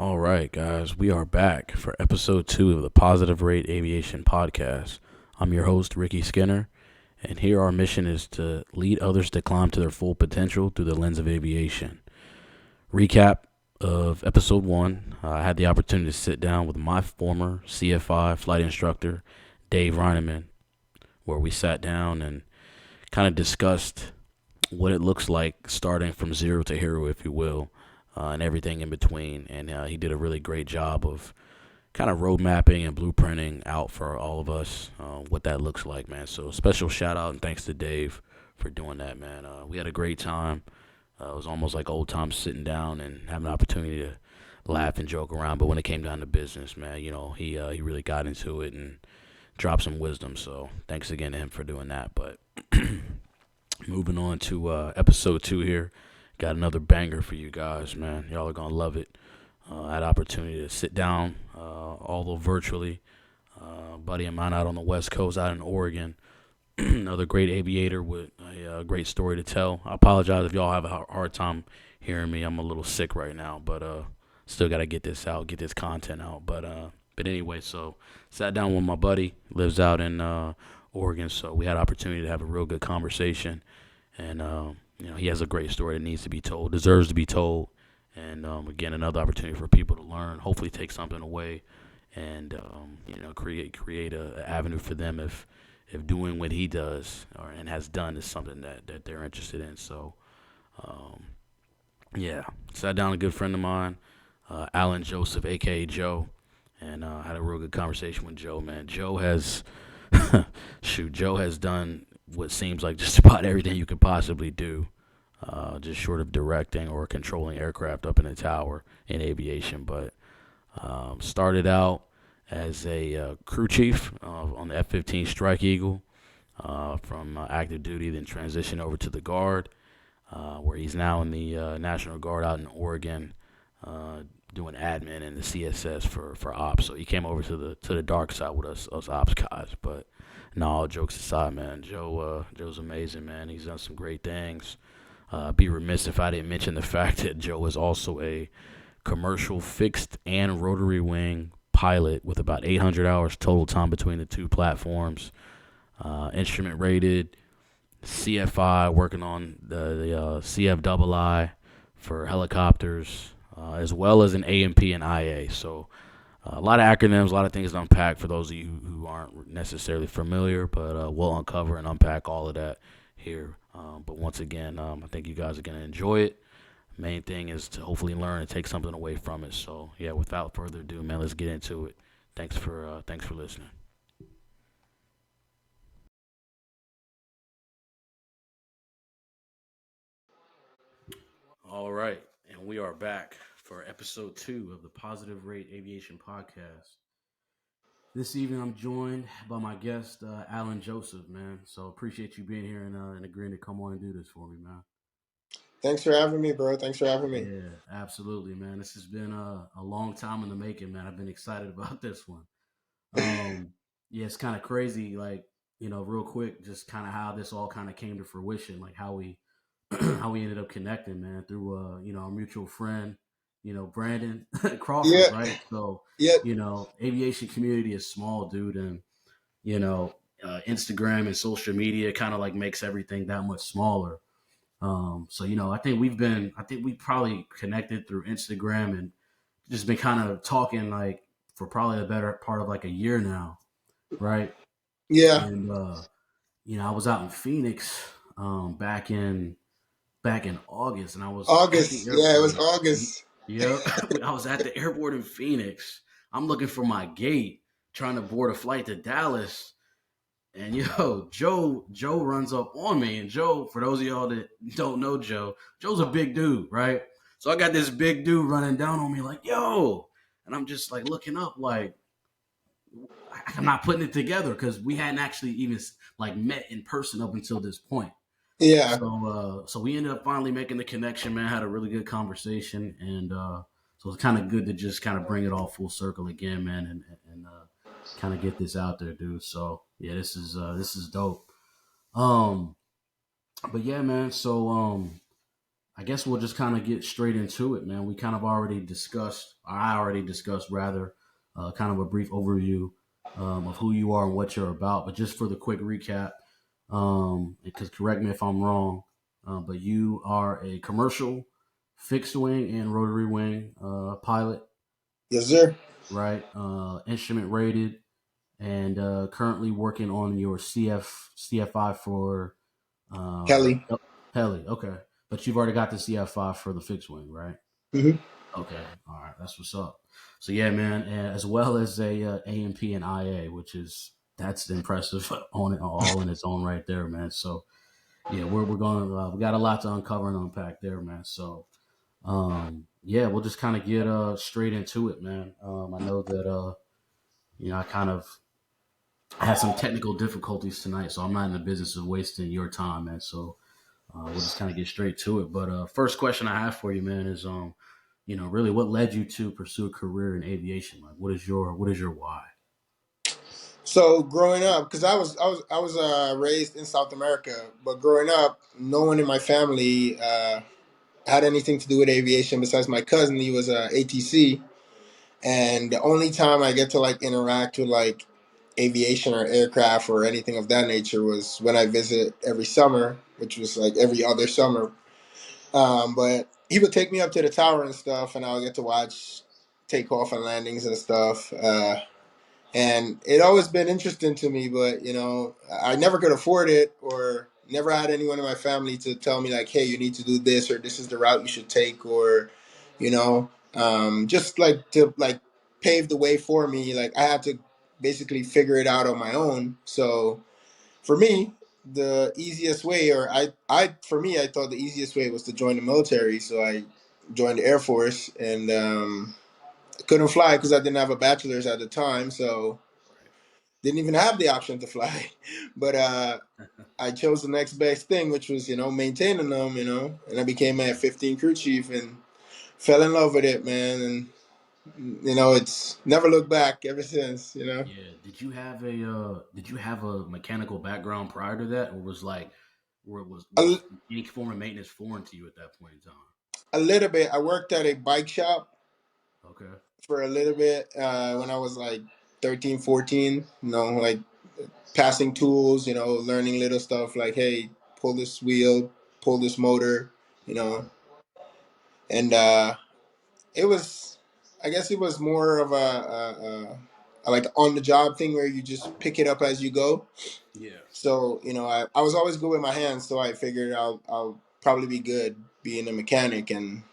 All right, guys, we are back for episode 2 of the Positive Rate Aviation podcast. I'm your host, Ricky Skinner, and here our mission is to lead others to climb to their full potential through the lens of aviation. Recap of episode 1, I had the opportunity to sit down with my former CFI flight instructor, Dave Reineman, where we sat down and kind of discussed what it looks like starting from zero to hero, if you will, and everything in between. And he did a really great job of kind of road mapping and blueprinting out for all of us what that looks like, man. So special shout out and thanks to Dave for doing that, man. We had a great time. It was almost like old times sitting down and having an opportunity to laugh and joke around. But when it came down to business, man, he really got into it and dropped some wisdom. So thanks again to him for doing that. But moving on to episode 2 here. Got another banger for you guys, man. Y'all are going to love it. I had opportunity to sit down, although virtually. Buddy of mine out on the West Coast, out in Oregon. Another great aviator with a great story to tell. I apologize if y'all have a hard time hearing me. I'm a little sick right now, but still got to get this out, get this content out. But anyway, so sat down with my buddy, lives out in Oregon, so we had opportunity to have a real good conversation. And he has a great story that needs to be told, deserves to be told. And again, another opportunity for people to learn, hopefully take something away, and create a avenue for them if doing what he does and has done is something that they're interested in. So sat down with a good friend of mine, Alain Joseph, aka Joe, and had a real good conversation with Joe. Man, Joe has Joe has done what seems like just about everything you could possibly do, just short of directing or controlling aircraft up in a tower in aviation. But started out as a crew chief on the F-15 Strike Eagle from active duty, then transitioned over to the Guard, where he's now in the National Guard out in Oregon, doing admin in the CSS for ops. So he came over to the dark side with us ops guys. But no, all jokes aside, man, Joe's amazing, man. He's done some great things. Be remiss if I didn't mention the fact that Joe is also a commercial fixed and rotary wing pilot with about 800 hours total time between the two platforms. Instrument rated, CFI, working on the CFII for helicopters, as well as an AMP and IA. So a lot of acronyms, a lot of things to unpack for those of you who aren't necessarily familiar, but we'll uncover and unpack all of that here. But once again, I think you guys are going to enjoy it. Main thing is to hopefully learn and take something away from it. So yeah, without further ado, man, let's get into it. Thanks for listening. All right, and we are back for episode 2 of the Positive Rate Aviation podcast. This evening, I'm joined by my guest, Alain Joseph, man. So appreciate you being here and agreeing to come on and do this for me, man. Thanks for having me, bro. Thanks for having me. Yeah, absolutely, man. This has been a long time in the making, man. I've been excited about this one. Um, yeah, it's kind of crazy, like, real quick, just kind of how this all kind of came to fruition, like how we how we ended up connecting, man, through our mutual friend, Brandon Crawford, Yeah, right? So, yeah, aviation community is small, dude, and Instagram and social media kind of like makes everything that much smaller. So I think we probably connected through Instagram and just been kind of talking like for probably the better part of like a year now, right? yeah. And I was out in Phoenix back in August, and I was at the August. Yeah, it was airport. August. Yeah, I was at the airport in Phoenix. I'm looking for my gate, trying to board a flight to Dallas, and Joe runs up on me. And Joe, for those of y'all that don't know Joe's a big dude, right? So I got this big dude running down on me like, yo. And I'm just like looking up like I'm not putting it together because we hadn't actually even like met in person up until this point. Yeah, So we ended up finally making the connection, man. Had a really good conversation, and so it's kind of good to just kind of bring it all full circle again, man, and kind of get this out there, dude. So yeah, this is dope. Um, but yeah, man. So I guess we'll just kind of get straight into it, man. We kind of already discussed, or I already discussed rather, kind of a brief overview of who you are and what you're about. But just for the quick recap, because correct me if I'm wrong, but you are a commercial fixed wing and rotary wing pilot, Yes, sir. right? Instrument rated, and currently working on your CFI for Kelly. heli. Okay, but you've already got the CF5 for the fixed wing, right? Hmm. Okay, all right, that's what's up. So yeah, man, as well as a AMP and IA, which is that's impressive on it all in its own right there, man. So yeah, we're going we got a lot to uncover and unpack there, man. So yeah, we'll just kind of get straight into it, man. I know that I kind of I had some technical difficulties tonight, so I'm not in the business of wasting your time, man. So we'll just kind of get straight to it. But first question I have for you, man, is really what led you to pursue a career in aviation? Like, what is your why? So growing up, because I was raised in South America, but growing up, no one in my family had anything to do with aviation besides my cousin. He was a ATC, and the only time I get to like interact with like aviation or aircraft or anything of that nature was when I visit every summer, which was like every other summer. But he would take me up to the tower and stuff, and I'll get to watch takeoff and landings and stuff. And it always been interesting to me, but I never could afford it or never had anyone in my family to tell me like, hey, you need to do this or this is the route you should take or just like to like pave the way for me. Like I had to basically figure it out on my own. So for me, the easiest way, or for me, I thought the easiest way was to join the military. So I joined the Air Force, and couldn't fly because I didn't have a bachelor's at the time. So didn't even have the option to fly. But I chose the next best thing, which was maintaining them. And I became a Yeah, 15 crew chief and fell in love with it, man. And it's never looked back ever since. yeah. Did you have a mechanical background prior to that, or was like, where it was A, was any form of maintenance foreign to you at that point in time? a little bit. I worked at a bike shop Okay. for a little bit when I was like 13, 14. Like passing tools, learning little stuff like, hey, pull this wheel, pull this motor, you know, and it was, I guess it was more of a like on the job thing where you just pick it up as you go. Yeah. So, I was always good with my hands, so I figured I'll probably be good being a mechanic, and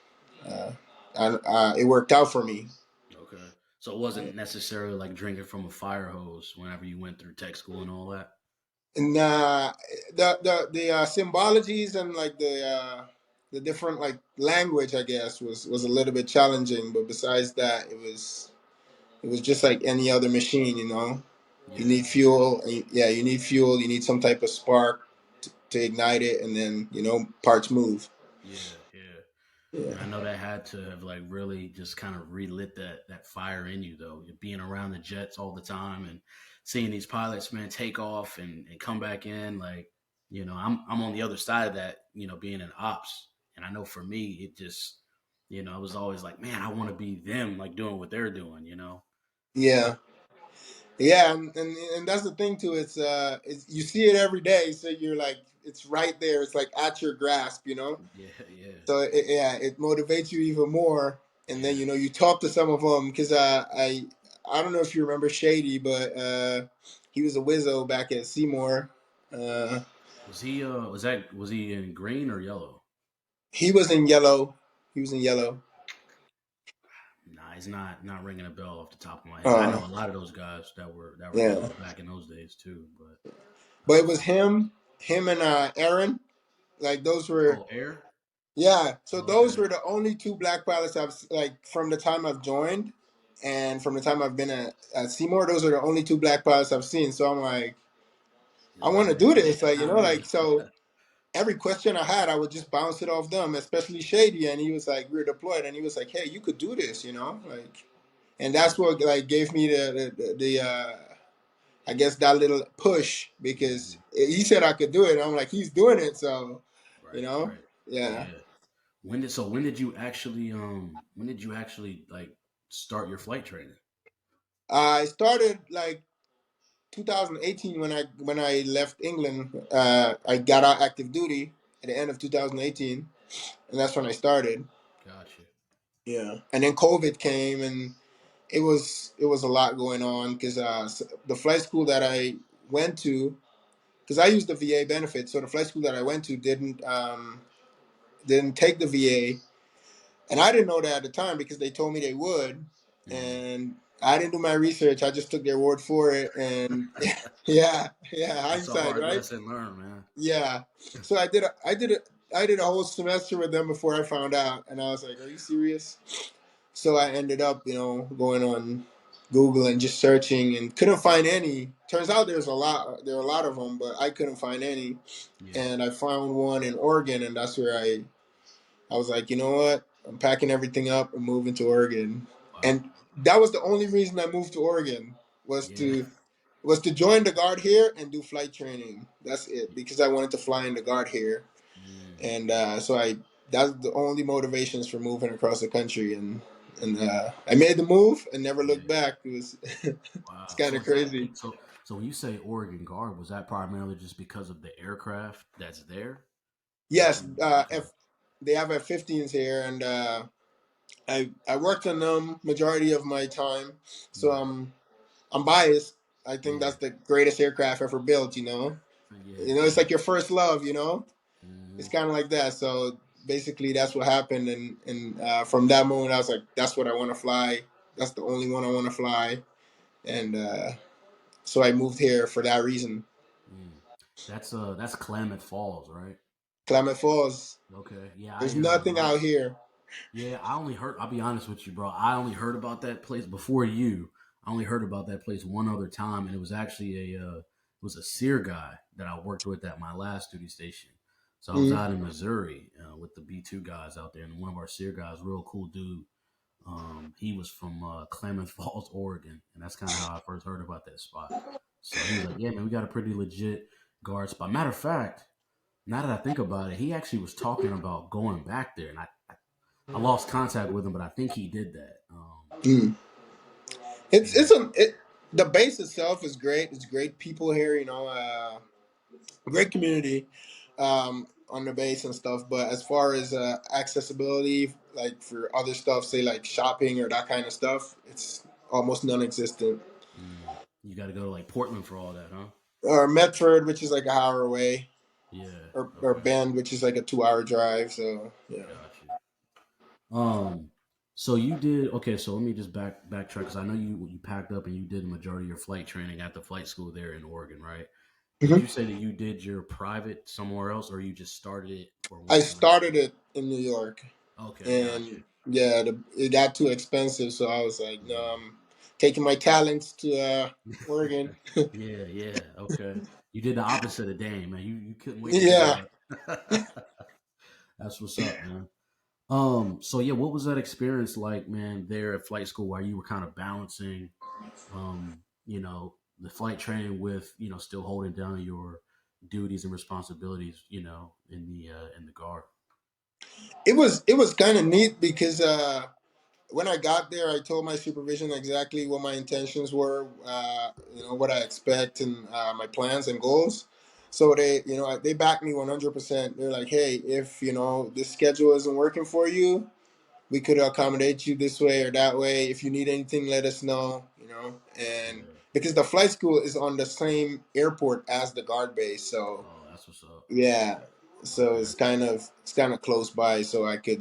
uh, it worked out for me. Okay. So it wasn't necessarily like drinking from a fire hose whenever you went through tech school and all that. And the symbologies and like the different like language, I guess, was a little bit challenging, but besides that, it was just like any other machine. You Yeah. need fuel, and yeah, you need fuel, you need some type of spark to ignite it, and then parts move. Yeah. Yeah. Yeah. And I know that had to have like really just kind of relit that fire in you though. Being around the jets all the time and seeing these pilots, man, take off and come back in. Like, I'm on the other side of that, being in ops. And I know for me, it just, I was always like, man, I want to be them, like doing what they're doing. Yeah. Yeah, and that's the thing too. It's you see it every day, so you're like, it's right there. It's like at your grasp. Yeah, yeah, So yeah, it motivates you even more. And then yeah. you talk to some of them because I don't know if you remember Shady, but he was a wizzo back at Seymour. Uh, Was he in green or yellow? he was in yellow. He was in yellow. Nah, he's not ringing a bell off the top of my head. I Uh, know a lot of those guys that were yeah, yellow back in those days too, but but it was him and Aaron. Like those were. oh, air. Yeah, so Oh, those okay. were the only two black pilots like from the time I've joined, and from the time I've been at Seymour. Those are the only two black pilots I've seen. So I'm like, I He's want like, to do man, this, like not me. like so. Every question I had, I would just bounce it off them, especially Shady, and he was like, "We're deployed," and he was like, "Hey, you could do this, like." And that's what like gave me the I guess that little push because Mhm. he said I could do it. And I'm like, he's doing it, so you Right, know, right. yeah. Yeah. when did you actually like start your flight training? I started like 2018 when I left England. I got out active duty at the end of 2018, and that's when I started. Gotcha. Yeah, and then COVID came, and it was a lot going on because the flight school that I went to, because I used the VA benefit, so the flight school that I went to didn't take the VA, and I didn't know that at the time because they told me they would, Mm. and I didn't do my research. I just took their word for it, and yeah, yeah, That's a hindsight, hard right? lesson learned, man. Yeah. So I did a whole semester with them before I found out, and I was like, "Are you serious?" So I ended up, going on Google and just searching, and couldn't find any. Turns out there are a lot of them, but I couldn't find any, Yeah. and I found one in Oregon, and that's where I was like, you know what? I'm packing everything up and moving to Oregon, Wow. and that was the only reason I moved to Oregon was Yeah. to was to join the guard here and do flight training. That's it, because I wanted to fly in the guard here, Mm. and so I that's the only motivations for moving across the country, and I made the move and never looked Yeah. back. It was it's Wow. kind So of is that crazy. so when you say Oregon Guard, was that primarily just because of the aircraft that's there that Yes, you okay. F they have F-15s here, and I worked on them majority of my time, so Right. I'm biased. I think Yeah. that's the greatest aircraft ever built. Yeah, It's yeah. like your first love. It's Hmm. kind of like that. So basically, that's what happened, and from that moment, I was like, that's what I want to fly. That's the only one I want to fly, and so I moved here for that reason. Mm. That's Klamath Falls, right? Klamath Falls. Okay. Yeah, There's nothing out here. yeah, I only heard. I'll be honest with you, bro. I only heard about that place before you. I only heard about that place one other time, and it was actually it was a sear guy that I worked with at my last duty station. So I was Mm. out in Missouri with the B2 guys out there, and one of our sear guys, real cool dude. He was from Klamath Falls, Oregon, and that's kind of how I first heard about that spot. So he was like, "Yeah, man, we got a pretty legit guard spot." Matter of fact, now that I think about it, he actually was talking about going back there, and I lost contact with him, but I think he did that. Mm. It's Yeah, it's a it, the base itself is great. It's great people here. Great community on the base and stuff. But as far as accessibility, like for other stuff, say like shopping or that kind of stuff, it's almost non-existent. you got to go to like Portland for all that, huh? Or Medford, which is like an hour away, Yeah. or Okay. Bend, which is like a 2 hour drive. So yeah. Got you. Um. So you did okay. So let me just backtrack because I know you packed up and you did the majority of your flight training at the flight school there in Oregon, right? Did Mhm. you say that you did your private somewhere else, or you just started it or I went straight? started it in New York, Okay, got and you. yeah, it got too expensive, so I was like, no, Yeah. I'm taking my talents to Oregon. Yeah, yeah. Okay. You did the opposite of Dame, man. You couldn't wait to go Yeah, to That's what's up, man. So yeah, what was that experience like, man, there at flight school while you were kind of balancing the flight training with, still holding down your duties and responsibilities, in the guard. it was kind of neat because when I got there, I told my supervision exactly what my intentions were, what I expect, and my plans and goals. So they backed me 100%. They're like, hey, if this schedule isn't working for you, we could accommodate you this way or that way. If you need anything, let us know. And Yeah. because the flight school is on the same airport as the guard base, so Oh, that's what's up. yeah, so Okay. it's kind of close by, so I could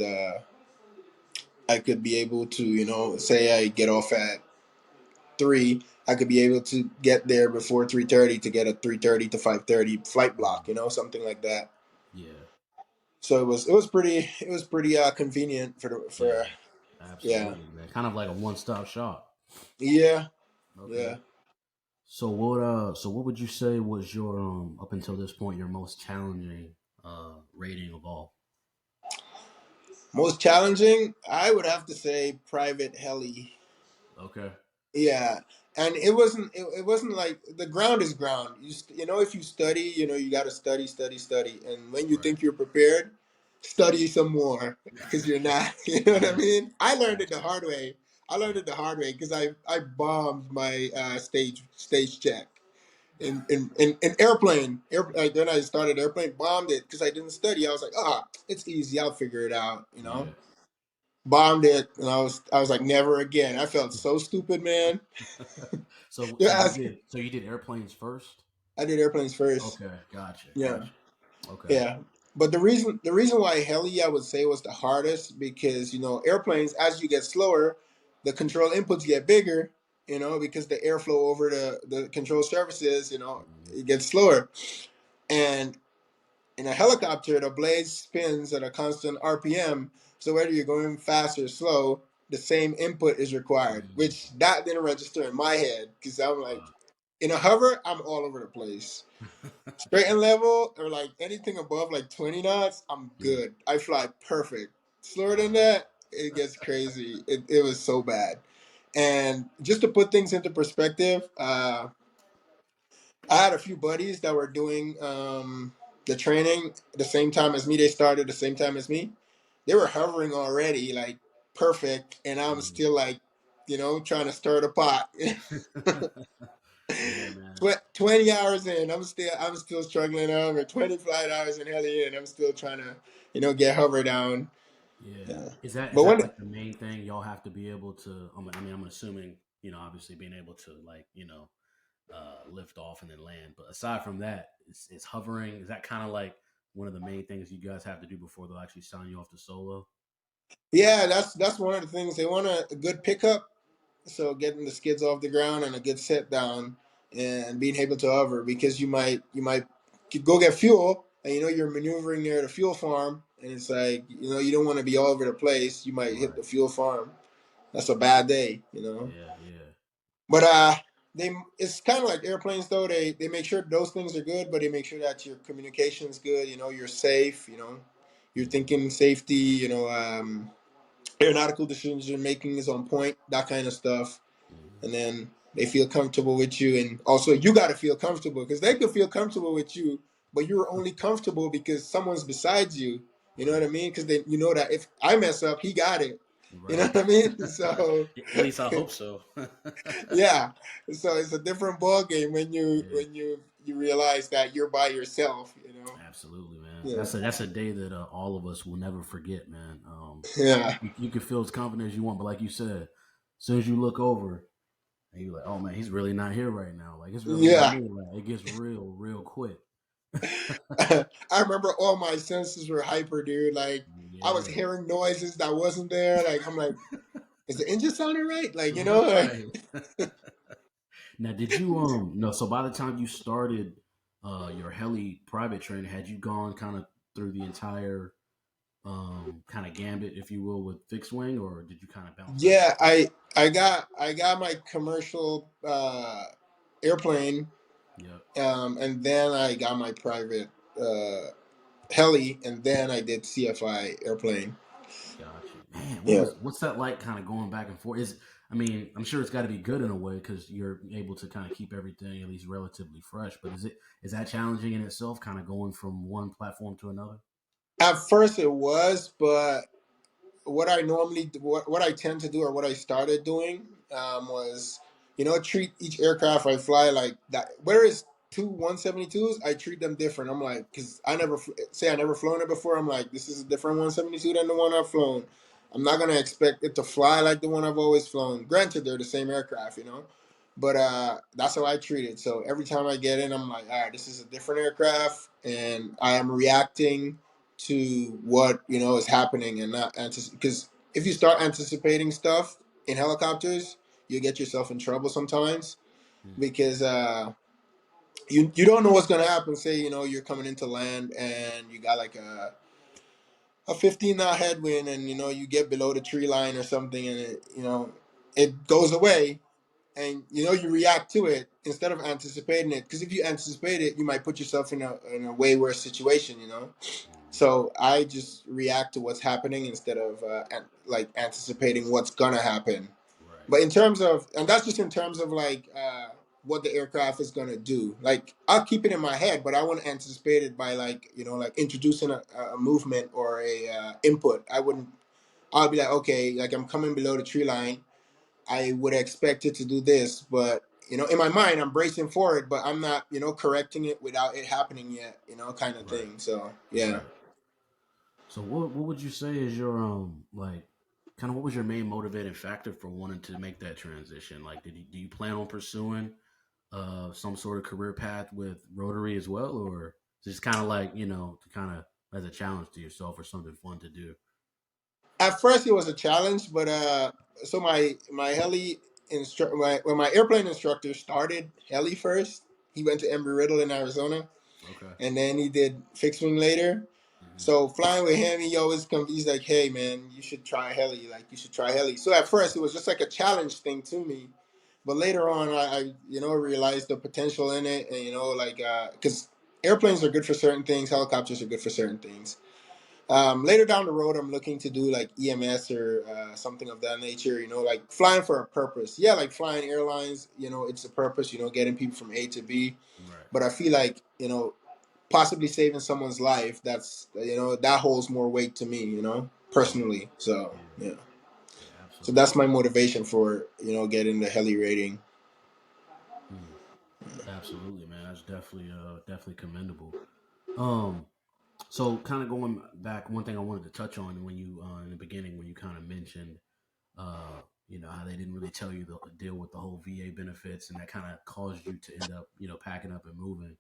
be able to, say I get off at 3, I could be able to get there before 3:30 to get a 3:30 to 5:30 flight block, Mm, something like that. yeah. So it was pretty convenient for Yeah. yeah. Absolutely, man. Kind of like a one-stop shop. Yeah, Okay. yeah. So what would you say was your up until this point your most challenging rating of all? Most challenging, I would have to say private heli. Okay. Yeah, and it wasn't like the ground is ground. If you study, you got to study, study, study, and when you Right. think you're prepared, study some more because you're not. You know what I Yeah, mean? I learned it the gotcha. hard way. I learned Yeah. it the hard way because I bombed my stage check in airplane. Like, then I started airplane, bombed it because I didn't study. I was like, it's easy. I'll figure it out. You know, Yeah. bombed it, and I was like, never again. I felt so stupid, man. So They're so you asking. did so you did airplanes first? I did airplanes first. Okay, gotcha, Yeah. gotcha. Okay. Yeah. But the reason why heli I would say was the hardest because airplanes, as you get slower, the control inputs get bigger, because the airflow over the control surfaces, Mhm. it gets slower. And in a helicopter, the blade spins at a constant RPM, so whether you're going fast or slow, the same input is required, Mm. which that didn't register in my head because I'm like, Wow. in a hover, I'm all over the place. Straight and level or like anything above like 20 knots, I'm Yeah. good. I fly perfect. Slower than Wow. that, it gets crazy. It was so bad. And just to put things into perspective, I had a few buddies that were doing the training the same time as me. They started the same time as me. They were hovering already, like perfect, and I'm Mm. still like, trying to stir the pot. Yeah, man. 20 hours in, I'm still struggling over 20 flight hours in heli in. I'm still trying to, get hover down. Yeah. Yeah. Is But that when like the main thing y'all have to be able to? I mean, I'm assuming obviously being able to like lift off and then land. But aside from that, is hovering. Is that kind of like one of the main things you guys have to do before they'll actually sign you off to solo? Yeah, that's one of the things they want a good pickup. So getting the skids off the ground and a good set down and being able to hover because you might go get fuel and you're maneuvering near the fuel farm and it's like you don't want to be all over the place. You might hit Right. the fuel farm. That's a bad day. Yeah. Yeah. But they it's kind of like airplanes though. They make sure those things are good, but they make sure that your communication is good. You're safe. You're Hmm. thinking safety. Aeronautical decision making is on point. That kind of stuff, Hmm. and then they feel comfortable with you, and also you got to feel comfortable because they could feel comfortable with you, but you're only comfortable because someone's besides you. You know what Right. I mean? Because you know that if I mess up, he got it. You know Right. what I mean? So At least I hope so. yeah, so it's a different ball game when you Yeah. when you you realize that you're by yourself. Absolutely, man. Yeah, That's a day that all of us will never forget, man. yeah, You can feel as confident as you want, but like you said, as soon as you look over and you're like, "Oh man, he's really not here right now." Like it's really not yeah. me. Like it gets real, real quick. I remember all my senses were hyper, dude. Like I was Yeah. hearing noises that wasn't there. Like I'm like, is the engine sounding right? Like. Right. Now, did you no? So by the time you started your heli private training, had you gone kind of through the entire kind of gambit, if you will, with fixed wing, or did you kind of bounce back and Yeah, forth? I got my commercial airplane, Yep. and then I got my private uh, heli, and then I did CFI airplane. Got you, man. Yeah. What's that like? Kind of going back and forth. I mean, I'm sure it's got to be good in a way because you're able to kind of keep everything at least relatively fresh. But is that challenging in itself? Kind of going from one platform to another. At first it was, but what I tend to do or what I started doing was treat each aircraft I fly like that. Where is two 172s? I treat them different. I'm like because I never flown it before. I'm like this is a different 172 than the one I've flown. I'm not gonna expect it to fly like the one I've always flown. Granted, they're the same aircraft. But that's how I treat it. So every time I get in, I'm like, all right, this is a different aircraft, and I am reacting to what is happening and not because if you start anticipating stuff in helicopters, you get yourself in trouble sometimes Hmm. because you don't know what's gonna happen. Say you're coming into land and you got like a 15 knot headwind and you get below the tree line or something and it goes away and you react to it instead of anticipating it because if you anticipate it you might put yourself in a way worse situation. Hmm. So I just react to what's happening instead of like anticipating what's gonna happen. Right. But in terms of, and that's just in terms of like what the aircraft is gonna do. Like I'll keep it in my head, but I wouldn't anticipate it by like like introducing a movement or a input. I wouldn't. I'll be like, okay, like I'm coming below the tree line. I would expect it to do this, but in my mind, I'm bracing for it, but I'm not, correcting it without it happening yet, kind of Right. thing. So yeah. Right. So what would you say is your like kind of what was your main motivating factor for wanting to make that transition? Like do you plan on pursuing some sort of career path with Rotary as well, or just kind of like to kind of as a challenge to yourself or something fun to do? At first, it was a challenge, but so my when my airplane instructor started heli first, he went to Embry-Riddle in Arizona, Okay. and then he did fixed wing later. Hmm. So flying with him, he always comes. He's like, "Hey man, you should try heli. Like you should try heli." So at first, it was just like a challenge thing to me, but later on, I realized the potential in it, and like because airplanes are good for certain things, helicopters are good for certain things. Later down the road, I'm looking to do like EMS or something of that nature. Like flying for a purpose. Yeah, like flying airlines. It's a purpose. Getting people from A to B. Right. But I feel like possibly saving someone's life. That's that holds more weight to me. Yeah. Personally. So Yeah. yeah. Yeah. So that's Absolutely. my motivation for getting the heli rating. Hmm. Absolutely, man. That's definitely commendable. Um, so kind of going back, one thing I wanted to touch on when you in the beginning when you kind of mentioned how they didn't really tell you the deal with the whole VA benefits, and that kind of caused you to end up packing up and moving.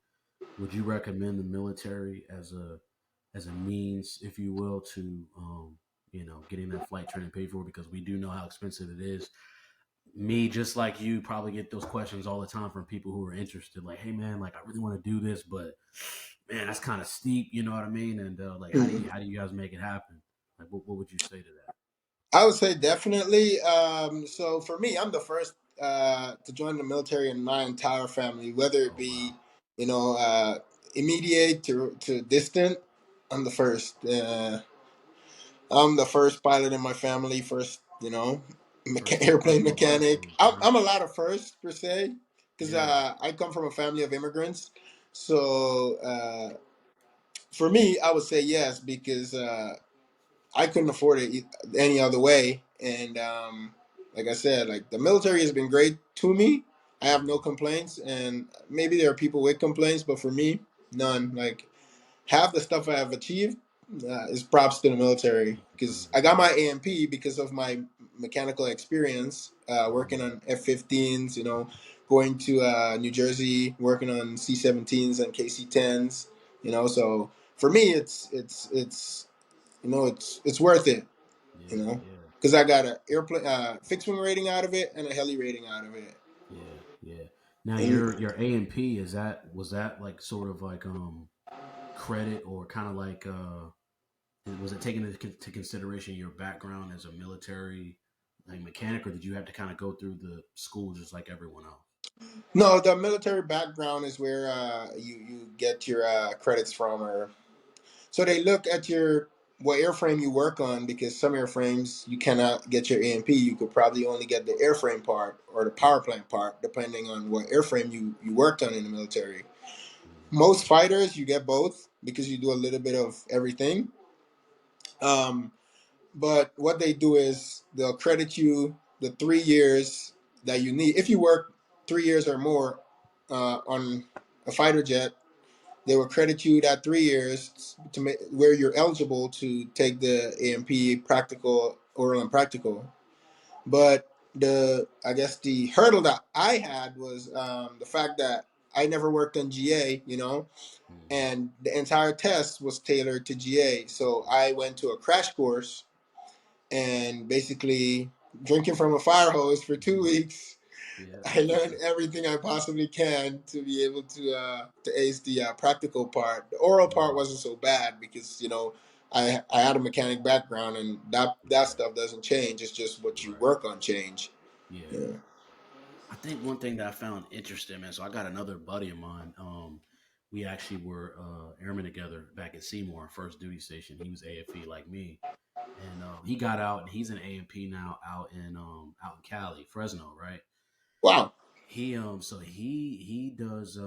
Would you recommend the military as a means, if you will, to getting that flight training paid for? Because we do know how expensive it is. Me, just like you, probably get those questions all the time from people who are interested. Like, hey man, like I really want to do this, but man, that's kind of steep. You know what I mean? And like, Mhm. how do you guys make it happen? Like, what would you say to that? I would say definitely. So for me, I'm the first to join the military in my entire family, whether it Oh wow, be you know uh, immediate to distant. I'm the first. I'm the first pilot in my family. First, first airplane of a bunch, mechanic. then, I'm, right? I'm a lot of firsts per se, because Yeah. I come from a family of immigrants. So for me, I would say yes because I couldn't afford it any other way. And like I said, like the military has been great to me. I have no Hmm. complaints, and maybe there are people with complaints, but for me, none. Like half the stuff I have achieved is props to the military because I got my Yeah. AMP because of my mechanical experience working Hmm. on F-15s. Going to New Jersey, working on C-17s and KC-10s. So for me, it's worth it. You Yeah. know, Yeah. because I got a airplane fixed wing rating out of it and a heli rating out of it. Yeah. Yeah. Now And your A and P, is that was that like sort of like credit or kind of like was it taking into consideration your background as a military like mechanic, or did you have to kind of go through the school just like everyone else? no, the military background is where you get your credits from, or so they look at your what airframe you work on because some airframes you cannot get your AMP. You could probably only get the airframe part or the power Right. plant part, depending on what airframe you worked on in the military. Mm. Most fighters you get both because you do a little bit of everything. Um, But what they do is they'll credit you the 3 years that you need. If you work 3 years or more on a fighter jet, they will credit you that 3 years to make where you're eligible to take the AMP practical oral and practical. But I guess the hurdle that I had was the fact that I never worked on GA, Hmm. and the entire test was tailored to GA. So I went to a crash course and basically drinking from a fire hose for two Hmm. weeks. Yeah. I learned everything I possibly can to be able to ace the practical part. The oral part Hmm. wasn't so bad because I had a mechanic background and that Okay. stuff doesn't change. It's just what you Right. work on change. Yeah. Yeah. I think one thing that I found interesting, man. So I got another buddy of mine. We actually were airmen together back at Seymour, first duty station. He was AFE like me, and he got out and he's an AMP now out in Cali, Fresno, right? Wow. He does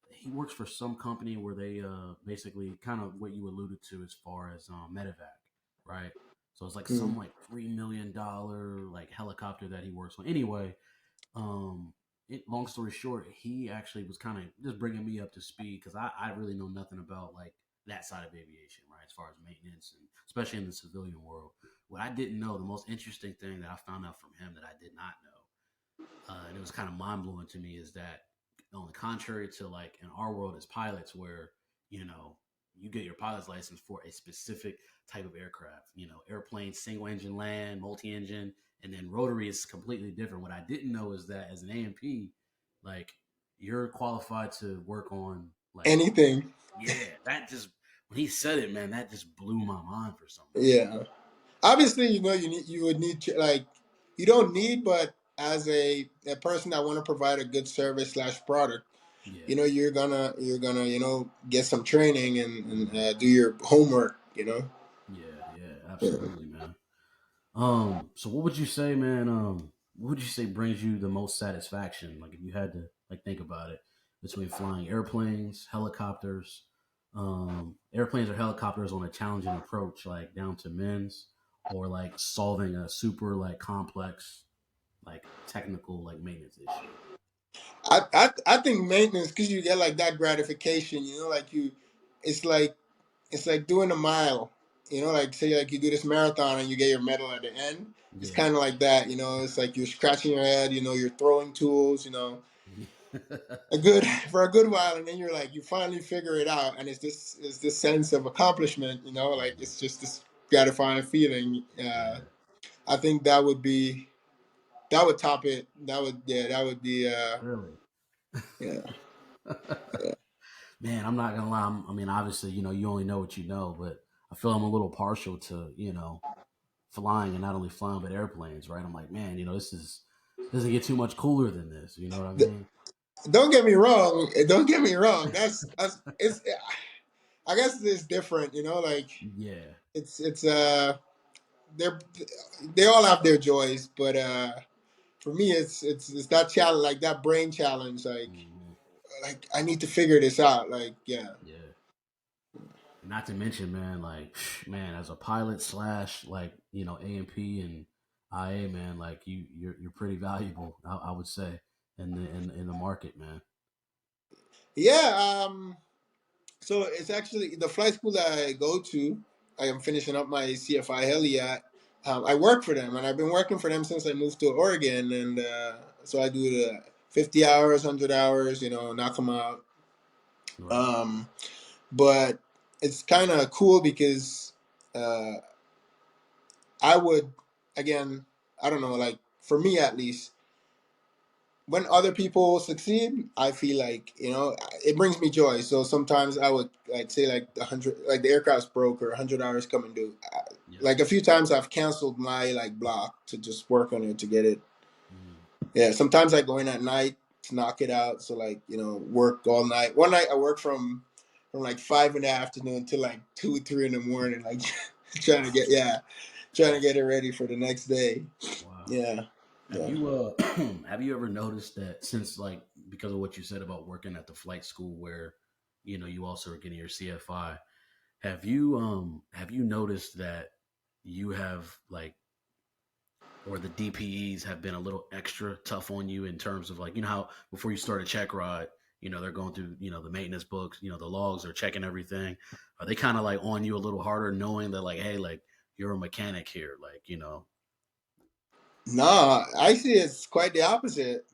he works for some company where they basically kind of what you alluded to as far as medevac, right? So it's like Hmm. some like $3 million like helicopter that he works on. Anyway, um, long story short, he actually was kind of just bringing me up to speed because I really know nothing about like that side of aviation, right? As far as maintenance and especially in the civilian world. What I didn't know, the most interesting thing that I found out from him that I did not know, and it was kind of mind blowing to me, is that on the contrary to like in our world as pilots, where you know you get your pilot's license for a specific type of aircraft, airplane, single engine land, multi engine, and then rotary is completely different. What I didn't know is that as an A&P, like you're qualified to work on like Anything. yeah, that just when he said it, man, that just blew my mind for some reason. Yeah. Obviously, you would need to, like, you don't need, but as a person that want to provide a good service slash product, Yeah. you're gonna get some training and Hmm. do your homework. Yeah, yeah, Yeah. absolutely, man. So what would you say, man? What would you say brings you the most satisfaction? Like if you had to like think about it, between flying airplanes, helicopters, airplanes or helicopters on a challenging approach, like down to men's, or like solving a super like complex, like technical like maintenance issue. I think maintenance, because you get like that gratification. Like it's like it's like doing a mile. Like say like you do this marathon and you get your medal at the end. It's Yeah. kind of like that. It's like you're scratching your head. You're throwing tools. A good for a good while, and then you're like you finally figure it out, and it's this sense of accomplishment. Like Mhm. it's just this gratifying feeling. Yeah. I think that would top it. That would be Really. yeah. Man, I'm not gonna lie. I mean, obviously, you only know what you know, but I feel I'm a little partial to, flying and not only flying but airplanes, right? I'm like, man, this is doesn't get too much cooler than this. You know what I mean? Don't get me wrong. Don't get me wrong. That's it's. I guess it's different. Like Yeah, it's they're they all have their joys, but for me it's that challenge, like that brain challenge, hmm like I need to figure this out. Like yeah. yeah. And not to mention, man, like, man, as a pilot slash like A&P and IA, man, like you're pretty valuable, I would say, in the market, man. Yeah. So it's actually the flight school that I go to. I am finishing up my CFI heli at. I work for them, and I've been working for them since I moved to Oregon, and so I do the 50 hours, 100 hours, knock them out. Right. Um, but it's kind of cool because uh, I would, again, I don't know, like for me at least, when other people succeed, I feel like it brings me joy. So sometimes I would like say like 100, like the aircraft's broke or 100 hours coming due. Yep. Like a few times I've canceled my like block to just work on it to get it. Mm. Yeah, sometimes I go in at night to knock it out. So like work all night. One night I worked from like 5 in the afternoon to like 2, 3 in the morning, like trying to Wow. get trying to get it ready for the next day. Wow. Yeah, Have yeah. you have you ever noticed that since like because of what you said about working at the flight school where you also are getting your CFI, have you noticed that you have like or the DPEs have been a little extra tough on you in terms of like how before you start a check ride, they're going through the maintenance books, the logs, they're checking everything. Are they kind of like on you a little harder knowing that like hey, like you're a mechanic here, like No, I see it's quite the opposite.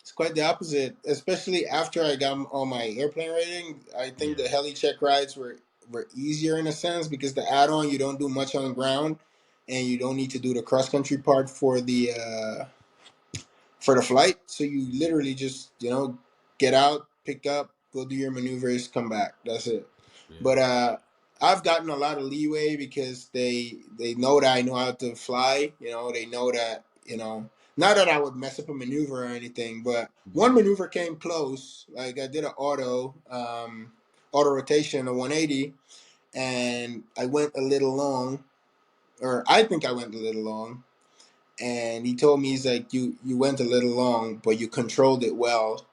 It's quite the opposite, especially after I got all my airplane rating. I think yeah, the heli check rides were easier in a sense because the add-on, you don't do much on ground, and you don't need to do the cross country part for the flight. So you literally just get out, pick up, go do your maneuvers, come back. That's it. yeah, But I've gotten a lot of leeway because they know that I know how to fly. They know that not that I would mess up a maneuver or anything, but one yeah, maneuver came close. Like I did an auto rotation, a 180, and I went a little long, or I think I went a little long, and he told me, he's like, you went a little long, but you controlled it well.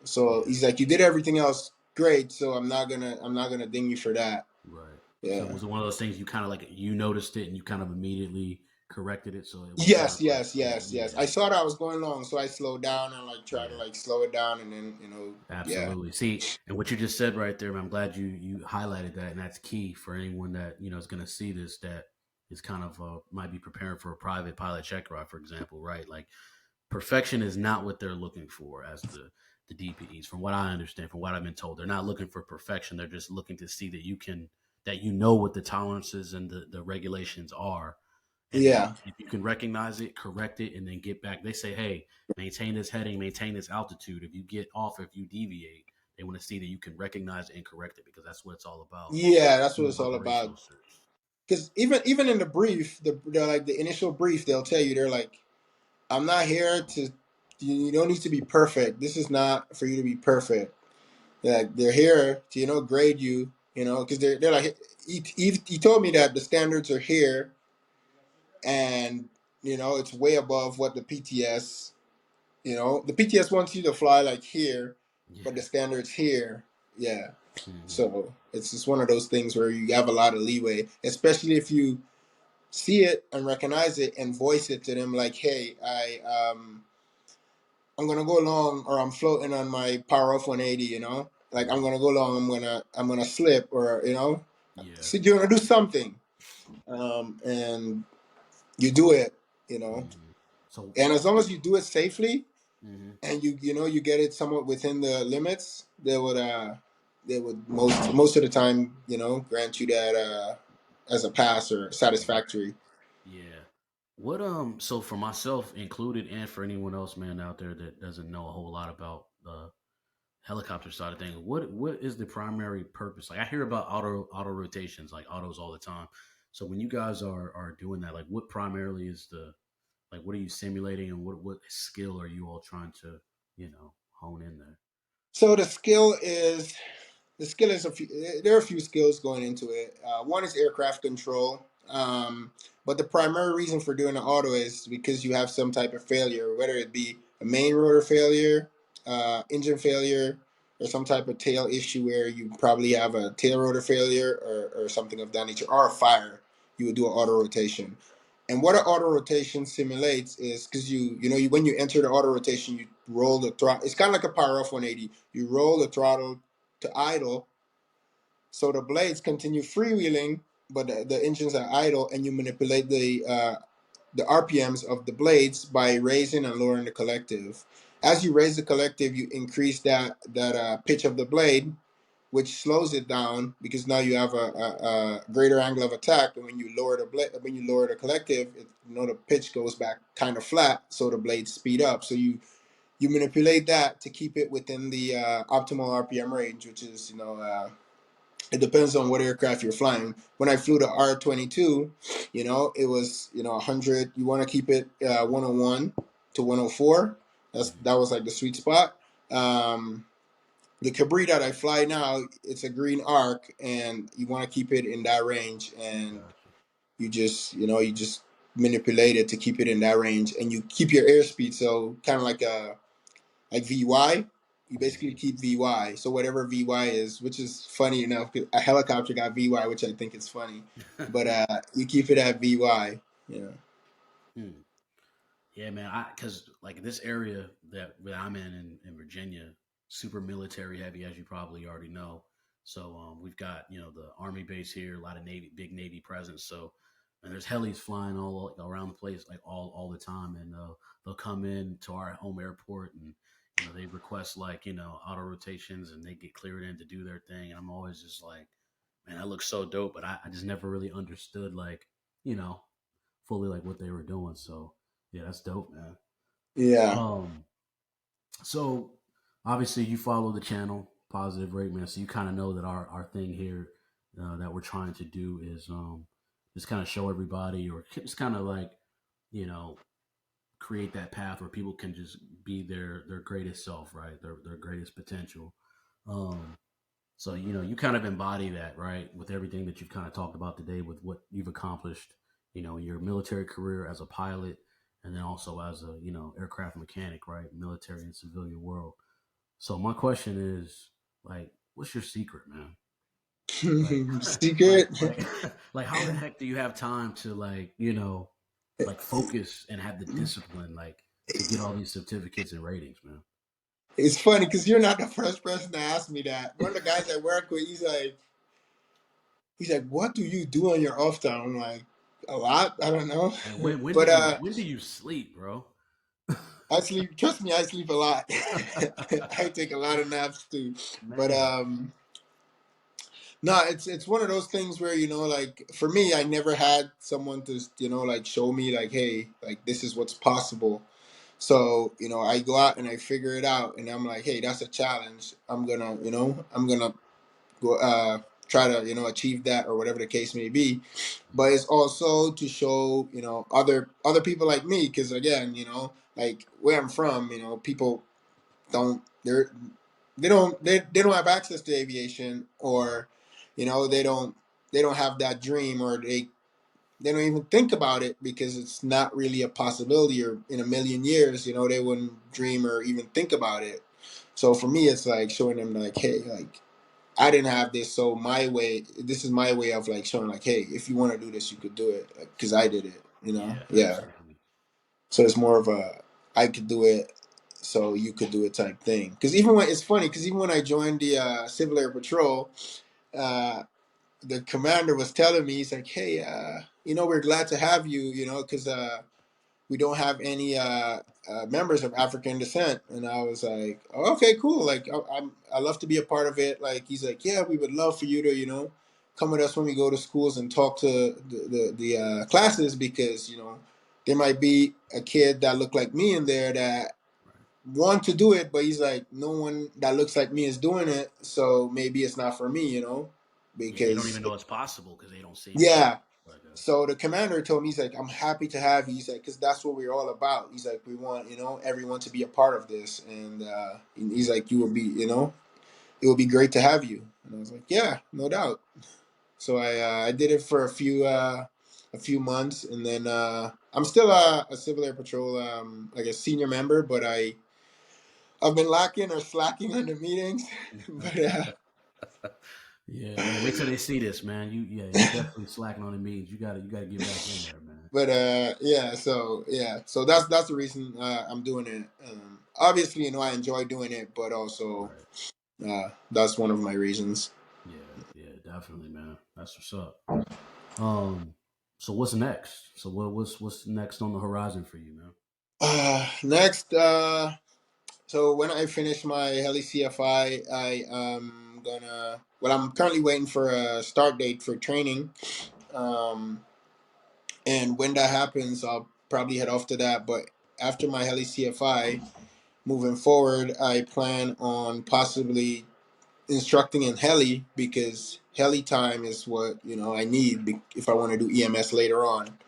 So Yeah. he's like, you did everything else great, so I'm not gonna ding you for that. Right. So Yeah. was it one of those things you kind of like you noticed it and you kind of immediately corrected it? So it was kind Yes, of like, yes, yes, yes. yeah, I saw that I was going long, so I slowed down and like try to yeah. like slow it down, and then yeah, Absolutely. See, and what you just said right there, I'm glad you highlighted that, and that's key for anyone that is going to see this, that is kind of might be preparing for a private pilot check ride, for example, right? Like perfection is not what they're looking for as the DPEs. From what I understand, from what I've been told, they're not looking for perfection. They're just looking to see that you know what the tolerances and the regulations are, and then yeah, if you can recognize it, correct it, and then get back. They say, hey, maintain this heading, maintain this altitude. If you get off, if you deviate, they want to see that you can recognize it and correct it, because that's what it's all about. yeah. That's what Doing it's all about. operational search. Because even in the brief, the like the initial brief, they'll tell you, they're like, I'm not here to. You don't need to be perfect. This is not for you to be perfect. Like they're here to grade you. Because they're like, he told me that the standards are here, and it's way above what the PTS. The PTS wants you to fly like here, but the Yeah. standards here. Yeah. Hmm. So it's just one of those things where you have a lot of leeway, especially if you see it and recognize it and voice it to them, like, hey, I'm gonna go along, or I'm floating on my power off 180. Like, I'm Right. gonna go along. I'm gonna slip, or Yeah. so you're gonna do something, and you do it. You know, Hmm. So. and as long as you do it safely, Hmm. and you get it somewhat within the limits, they would most of the time grant you that as a pass or satisfactory. Yeah. What so for myself included and for anyone else, man, out there that doesn't know a whole lot about the helicopter side of things, what is the primary purpose? Like I hear about auto rotations, like autos all the time. So when you guys are doing that, like what primarily is the like what are you simulating, and what skill are you all trying to, hone in there? So the skill is a few. There are a few skills going into it. One is aircraft control, but the primary reason for doing the auto is because you have some type of failure, whether it be a main rotor failure, engine failure, or some type of tail issue where you probably have a tail rotor failure, or something of that nature, or a fire. You would do an auto rotation. And what an auto rotation simulates is, because when you enter the auto rotation, you roll the throttle. It's kind of like a power off 180. You roll the throttle to idle, so the blades continue freewheeling, but the engines are idle, and you manipulate the RPMs of the blades by raising and lowering the collective. As you raise the collective, you increase that pitch of the blade, which slows it down, because now you have a greater angle of attack. And when you lower the collective, the pitch goes back kind of flat, so the blades speed up. So you manipulate that to keep it within the optimal RPM range, which is it depends on what aircraft you're flying. When I flew the R-22, it was 100. You want to keep it 101 to 104. Hmm. That was like the sweet spot. The Cabri that I fly now, it's a green arc, and you want to keep it in that range, and Gotcha. you just manipulate it to keep it in that range, and you keep your airspeed, so kind of like VY. You basically Hmm. keep VY. So whatever VY is, which is funny enough, a helicopter got VY, which I think is funny, but you keep it at VY. Yeah. Hmm. Yeah, man. Because like this area that I'm in Virginia, super military heavy, as you probably already know. So we've got the Army base here, a lot of Navy, big Navy presence. So and there's helis flying all like, around the place, like all the time, and they'll come in to our home airport, and they request like auto rotations, and they get cleared in to do their thing. And I'm always just like, man, that looks so dope, but I just never really understood like you know fully like what they were doing. So yeah, that's dope, man. Yeah. Um, so obviously you follow the channel Positive Rate, man. So you kind of know that our thing here that we're trying to do is just kind of show everybody, or just kind of like you know create that path where people can just be their greatest self, right? Their greatest potential. Um, so you kind of embody that, right, with everything that you've kind of talked about today, with what you've accomplished, in your military career as a pilot, and then also as a aircraft mechanic, right? Military and civilian world. So my question is, like, what's your secret, man? Like, like, Secret. like, like, how the heck do you have time to like focus and have the discipline, like, to get all these certificates and ratings, man? It's funny because you're not the first person to ask me that. One of the guys I work with, he's like, what do you do on your off time? I'm like, a lot. I don't know, Like, when do but you when do you sleep, bro? I sleep. Trust me, I sleep a lot. I take a lot of naps too. But Man, no, it's one of those things where like for me, I never had someone to like show me like, hey, like this is what's possible. So I go out and I figure it out, and I'm like, hey, that's a challenge. I'm gonna go try to achieve that or whatever the case may be. But it's also to show other people like me, because again, like where I'm from, people don't they don't have access to aviation, or they don't have that dream, or they don't even think about it because it's not really a possibility, or in a million years they wouldn't dream or even think about it. So for me, it's like showing them like, hey, like I didn't have this, so my way. This is my way of like showing, like, hey, if you want to do this, you could do it, because I did it. yeah, Yeah. absolutely. So it's more of a I could do it, so you could do it type thing. Because even when it's funny, because even when I joined the Civil Air Patrol, uh, the commander was telling me, he's like, hey, we're glad to have you, because we don't have any members of African descent. And I was like, oh, okay, cool. Like, I love to be a part of it. Like, he's like, yeah, we would love for you to, come with us when we go to schools and talk to the classes, because, there might be a kid that looked like me in there that Right. want to do it, but he's like, no one that looks like me is doing it. So maybe it's not for me, Yeah, they don't because, even know it's possible because they don't see me do it. yeah. Like, So the commander told me, he's like, I'm happy to have you. He's like, because that's what we're all about. He's like, we want, everyone to be a part of this. And he's like, you will be, it will be great to have you. And I was like, yeah, no doubt. So I did it for a few months. And then I'm still a Civil Air Patrol, like a senior member, but I've been lacking or slacking on the meetings. but yeah, yeah. Wait till they see this, man. You definitely slacking on the meetings. You gotta get back in there, man. so that's the reason I'm doing it. Obviously, I enjoy doing it, but also Right. that's one of my reasons. Yeah, yeah, definitely, man. That's what's up. Um, so what's next? So what's next on the horizon for you, man? Next, so when I finish my heli CFI, I am gonna. Well, I'm currently waiting for a start date for training, um, and when that happens, I'll probably head off to that. But after my heli CFI, moving forward, I plan on possibly instructing in heli, because heli time is what I need if I want to do EMS later on.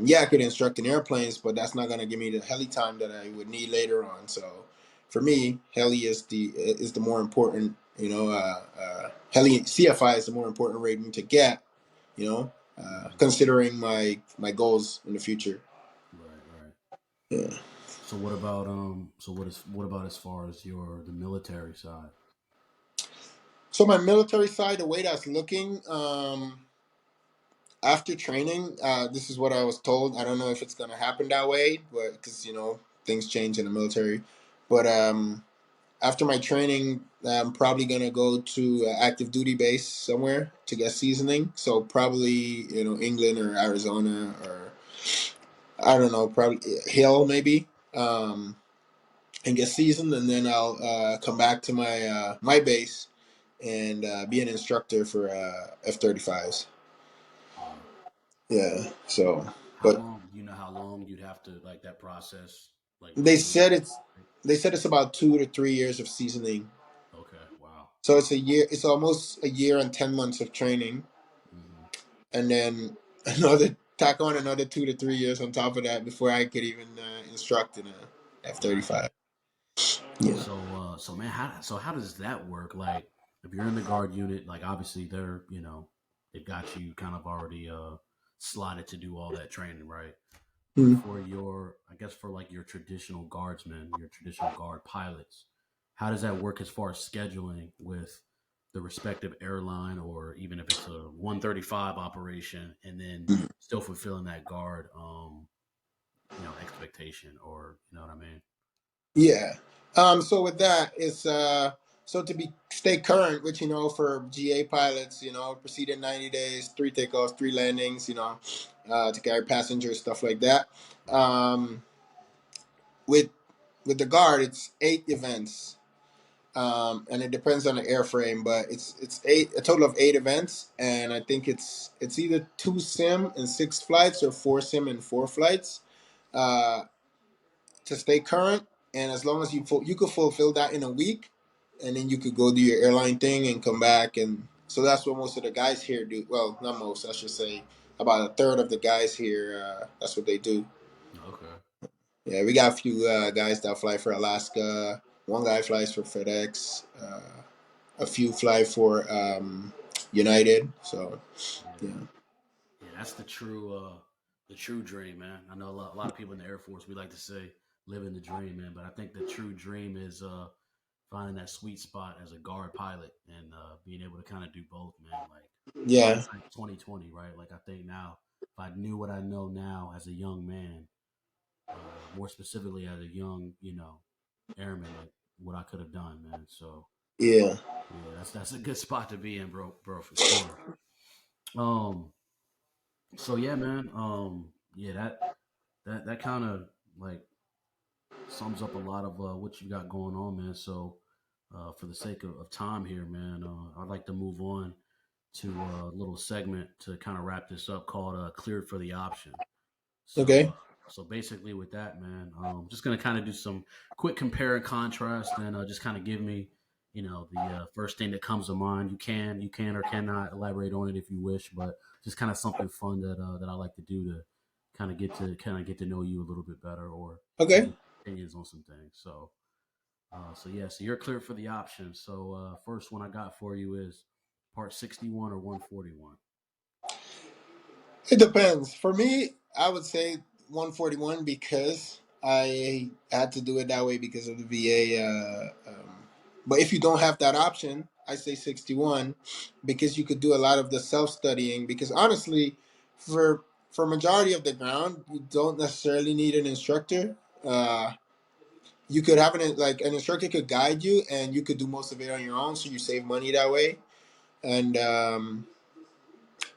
Yeah, I could instruct in airplanes, but that's not going to give me the heli time that I would need later on. So, for me, heli is the more important. Heli CFI is the more important rating to get. Hmm. Considering my goals in the future. Right, right. Yeah. So what about what about as far as the military side? So my military side, the way that's looking. After training, this is what I was told. I don't know if it's gonna happen that way, but because things change in the military. But after my training, I'm probably gonna go to active duty base somewhere to get seasoning. So probably England or Arizona, or I don't know, probably Hill maybe, and get seasoned, and then I'll come back to my base and be an instructor for F-35s. Wow. Yeah. So, How but long? Do you know how long you'd have to like that process like They roughly? said it's they said it's about 2 to 3 years of seasoning. Okay. Wow. So it's a year. It's almost a year and 10 months of training, Hmm. and then another tack on another 2 to 3 years on top of that before I could even instruct in a Right. F-35. Yeah. So man, how does that work? Like, if you're in the guard unit, like obviously they've got you kind of already slotted to do all that training, right? but Mm. for your, I guess for like your traditional guardsmen, your traditional guard pilots, how does that work as far as scheduling with the respective airline, or even if it's a 135 operation, and then still fulfilling that guard, expectation, or you know what I mean? Yeah. So with that, it's so to be stay current, which for GA pilots, proceed in 90 days, three takeoffs, three landings, to carry passengers, stuff like that. Right. Um, with with the guard, it's 8 events. And it depends on the airframe, but it's a total of 8 events, and I think it's either 2 sim and 6 flights or 4 sim and 4 flights. Uh, to stay current, and as long as you could fulfill that in a week, and then you could go do your airline thing and come back, and so that's what most of the guys here do. Well, not most, I should say about a third of the guys here. That's what they do. Okay. Yeah, we got a few guys that fly for Alaska. One guy flies for FedEx. A few fly for United. So yeah, Yeah. Yeah, that's the true dream, man. I know a lot of people in the Air Force, we like to say living the dream, man. But I think the true dream is finding that sweet spot as a guard pilot, and being able to kind of do both, man. Like yeah, hindsight's 2020, right? Like I think now, if I knew what I know now as a young man, more specifically as a young, airman, like what I could have done, man. So yeah. yeah, that's a good spot to be in, bro, for sure. Um, so yeah, man. Yeah, that kind of like sums up a lot of what you got going on, man. So, for the sake of time here, man, I'd like to move on to a little segment to kind of wrap this up called "Cleared for the Option." So, Okay, so basically, with that, man, just gonna kind of do some quick compare and contrast, and just kind of give me, the first thing that comes to mind. You can or cannot elaborate on it if you wish, but just kind of something fun that I like to do to kind of get to know you a little bit better, or okay. get opinions on some things. So yeah, so you're clear for the option. So first one I got for you is part 61 or 141. It depends. For me, I would say 141 because I had to do it that way because of the VA. But if you don't have that option, I say 61 because you could do a lot of the self studying. Because honestly, for majority of the ground, you don't necessarily need an instructor. You could have an instructor could guide you, and you could do most of it on your own, so you save money that way. And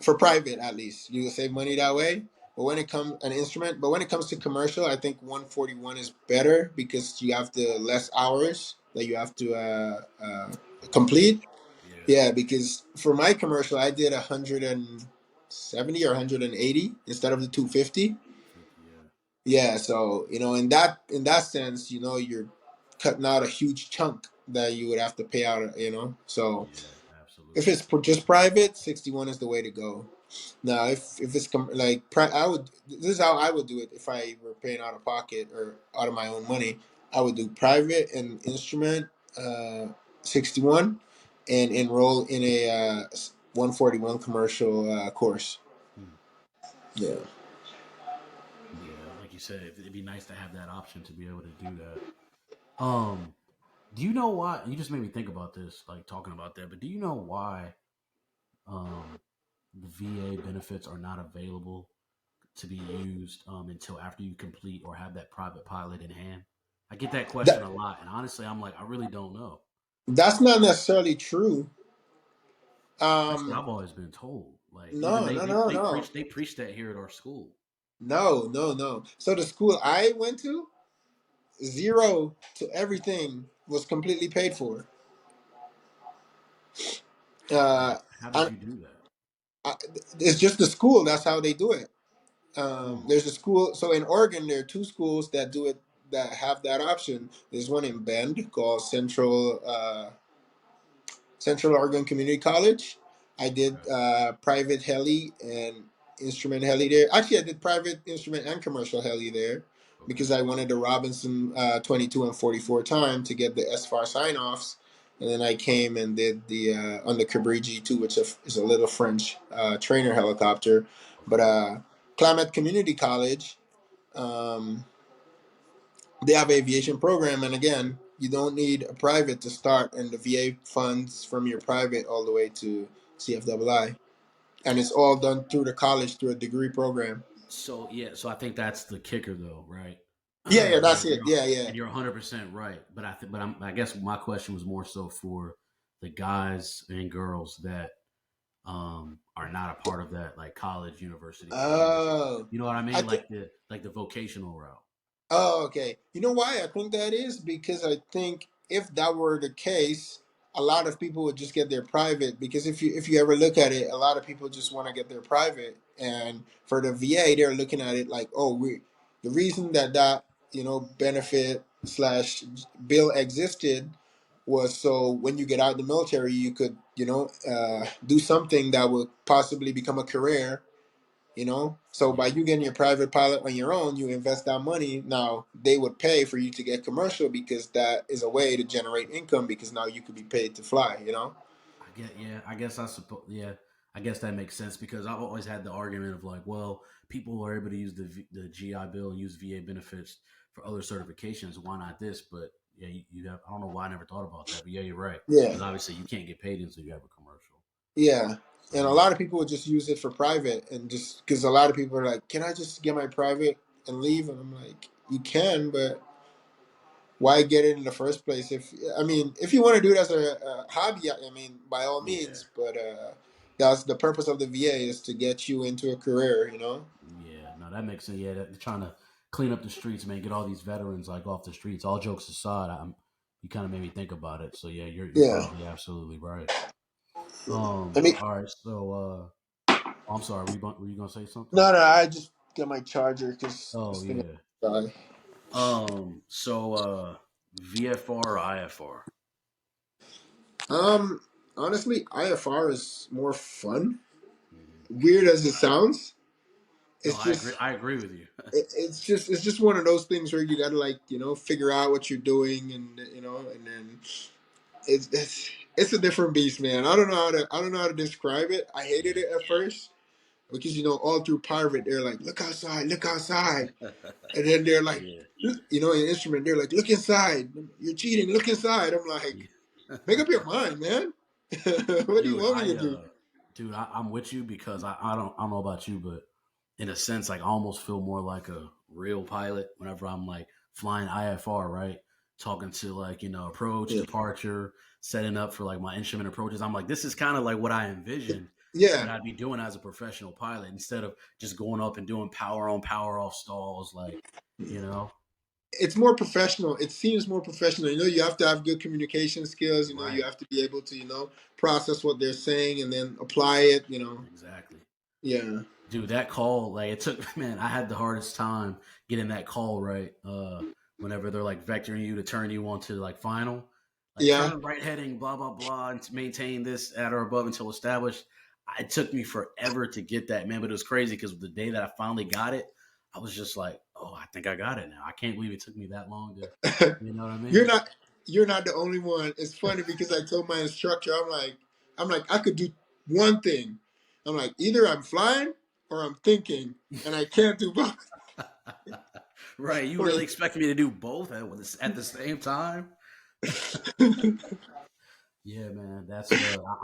for private at least you can save money that way, but when it comes to commercial, I think 141 is better because you have the less hours that you have to complete. Yeah, Yeah, because for my commercial I did 170 or 180 instead of the 250. 250. Yeah, Yeah, so in that sense, you're cutting out a huge chunk that you would have to pay out, so yeah, if absolutely. it's just private, 61 is the way to go. Now, if it's I would. This is how I would do it if I were paying out of pocket or out of my own money. I would do private and instrument, 61, and enroll in a 141 commercial course. Hmm. Yeah. Yeah, like you said, it'd be nice to have that option to be able to do that. Um, do you know why? You just made me think about this, like talking about that. But do you know why um, the VA benefits are not available to be used until after you complete or have that private pilot in hand? I get that question That a lot, and honestly, I'm like, I really don't know. that's not necessarily true. That's what Um, I've always been told. Like even no, they no, they, no, they no, preach they preach that here at our school. no, no, no. So the school I went to, zero to everything was completely paid for. How, Uh, how did I, you do that? I, it's just the school. That's how they do it. Hmm. There's a school. So in Oregon, there are two schools that do it that have that option. There's one in Bend called Central Oregon Community College. I did Okay. private heli and instrument heli there. Actually, I did private instrument and commercial heli there Okay. because I wanted the Robinson 22 and 44 time to get the SFAR sign offs. And then I came and did the on the Cabri G2, which is a little French trainer helicopter. But Okay. Klamath Community College, Um, they have aviation program, and again, you don't need a private to start, and the VA funds from your private all the way to CFII, and it's all done through the college through a degree program. So yeah, so I think that's the kicker though, right? Yeah, yeah, and that's it. Yeah, yeah. you're 100% right. But I guess my question was more so for the guys and girls that are not a part of that like college university program. Oh, You know what I I mean? think. Like the vocational route. Oh, okay. You know why I think that is? Because I think if that were the case, a lot of people would just get their private. Because if you ever look at it, a lot of people just want to get their private, and for the VA, they're looking at it like, oh, we the reason that benefit slash bill existed was so when you get out of the military, you could do something that would possibly become a career. So by Yeah, you getting your private pilot on your own, you invest that money. Now they would pay for you to get commercial because that is a way to generate income because now you could be paid to fly. I get. Yeah, I guess I suppose. Yeah, I guess that makes sense because I've always had the argument of like, well, people are able to use the GI Bill and use VA benefits for other certifications. Why not this? But yeah, you have. I don't know why I never thought about that. But yeah, you're right Yeah, because obviously you can't get paid until you have a commercial. yeah. So And a yeah, lot of people would just use it for private and just because a lot of people are like, can I just get my private and leave? And I'm like, you can, but why get it in the first place? If you want to do it as a hobby, I mean, by all yeah, means, but that's the purpose of the VA is to get you into a career. yeah. No, that makes sense. Yeah, they're trying to clean up the streets, man. Get all these veterans like off the streets. All jokes aside, you kind of made me think about it. So yeah, you're Yeah. probably absolutely right. I mean, All right. So, I'm sorry. Were you gonna say something? no, no, I just got my charger because Oh this thing is yeah. dying. So, VFR or IFR? Um, Honestly, IFR is more fun. Hmm. Weird as it sounds, No, it's just I agree with you. it's just one of those things where you gotta like figure out what you're doing and then it's a different beast, man. I don't know how to describe it. I hated it at first because all through private they're like look outside, and then they're like Yeah. in instrument they're like look inside, you're cheating, look inside. I'm like, Yeah. make up your mind, man. What do you Dude, want me to do? I'm with you because I don't know about you, but in a sense, like I almost feel more like a real pilot whenever I'm like flying IFR, right? Talking to like, approach, Yeah, departure, setting up for like my instrument approaches. I'm like, this is kind of like what I envisioned that yeah. I'd be doing as a professional pilot instead of just going up and doing power on, power off stalls, like, you know? It's more professional. It seems more professional. You have to have good communication skills. You Right. have to be able to process what they're saying and then apply it. Exactly. Yeah, Dude, that call, like it took man, I had the hardest time getting that call right. Whenever they're like vectoring you to turn you onto like final, like yeah. turn right heading, blah blah blah, and to maintain this at or above until established. It took me forever to get that, man, but it was crazy because the day that I finally got it, I was just like, oh, I think I got it now. I can't believe it took me that long to, you know what I you're mean? not you're not the only one. It's funny because I told my instructor, I'm like I could do one thing. I'm like either I'm flying or I'm thinking, and I can't do both. Right? You I'm really like, expect me to do both at the same time? Yeah, man,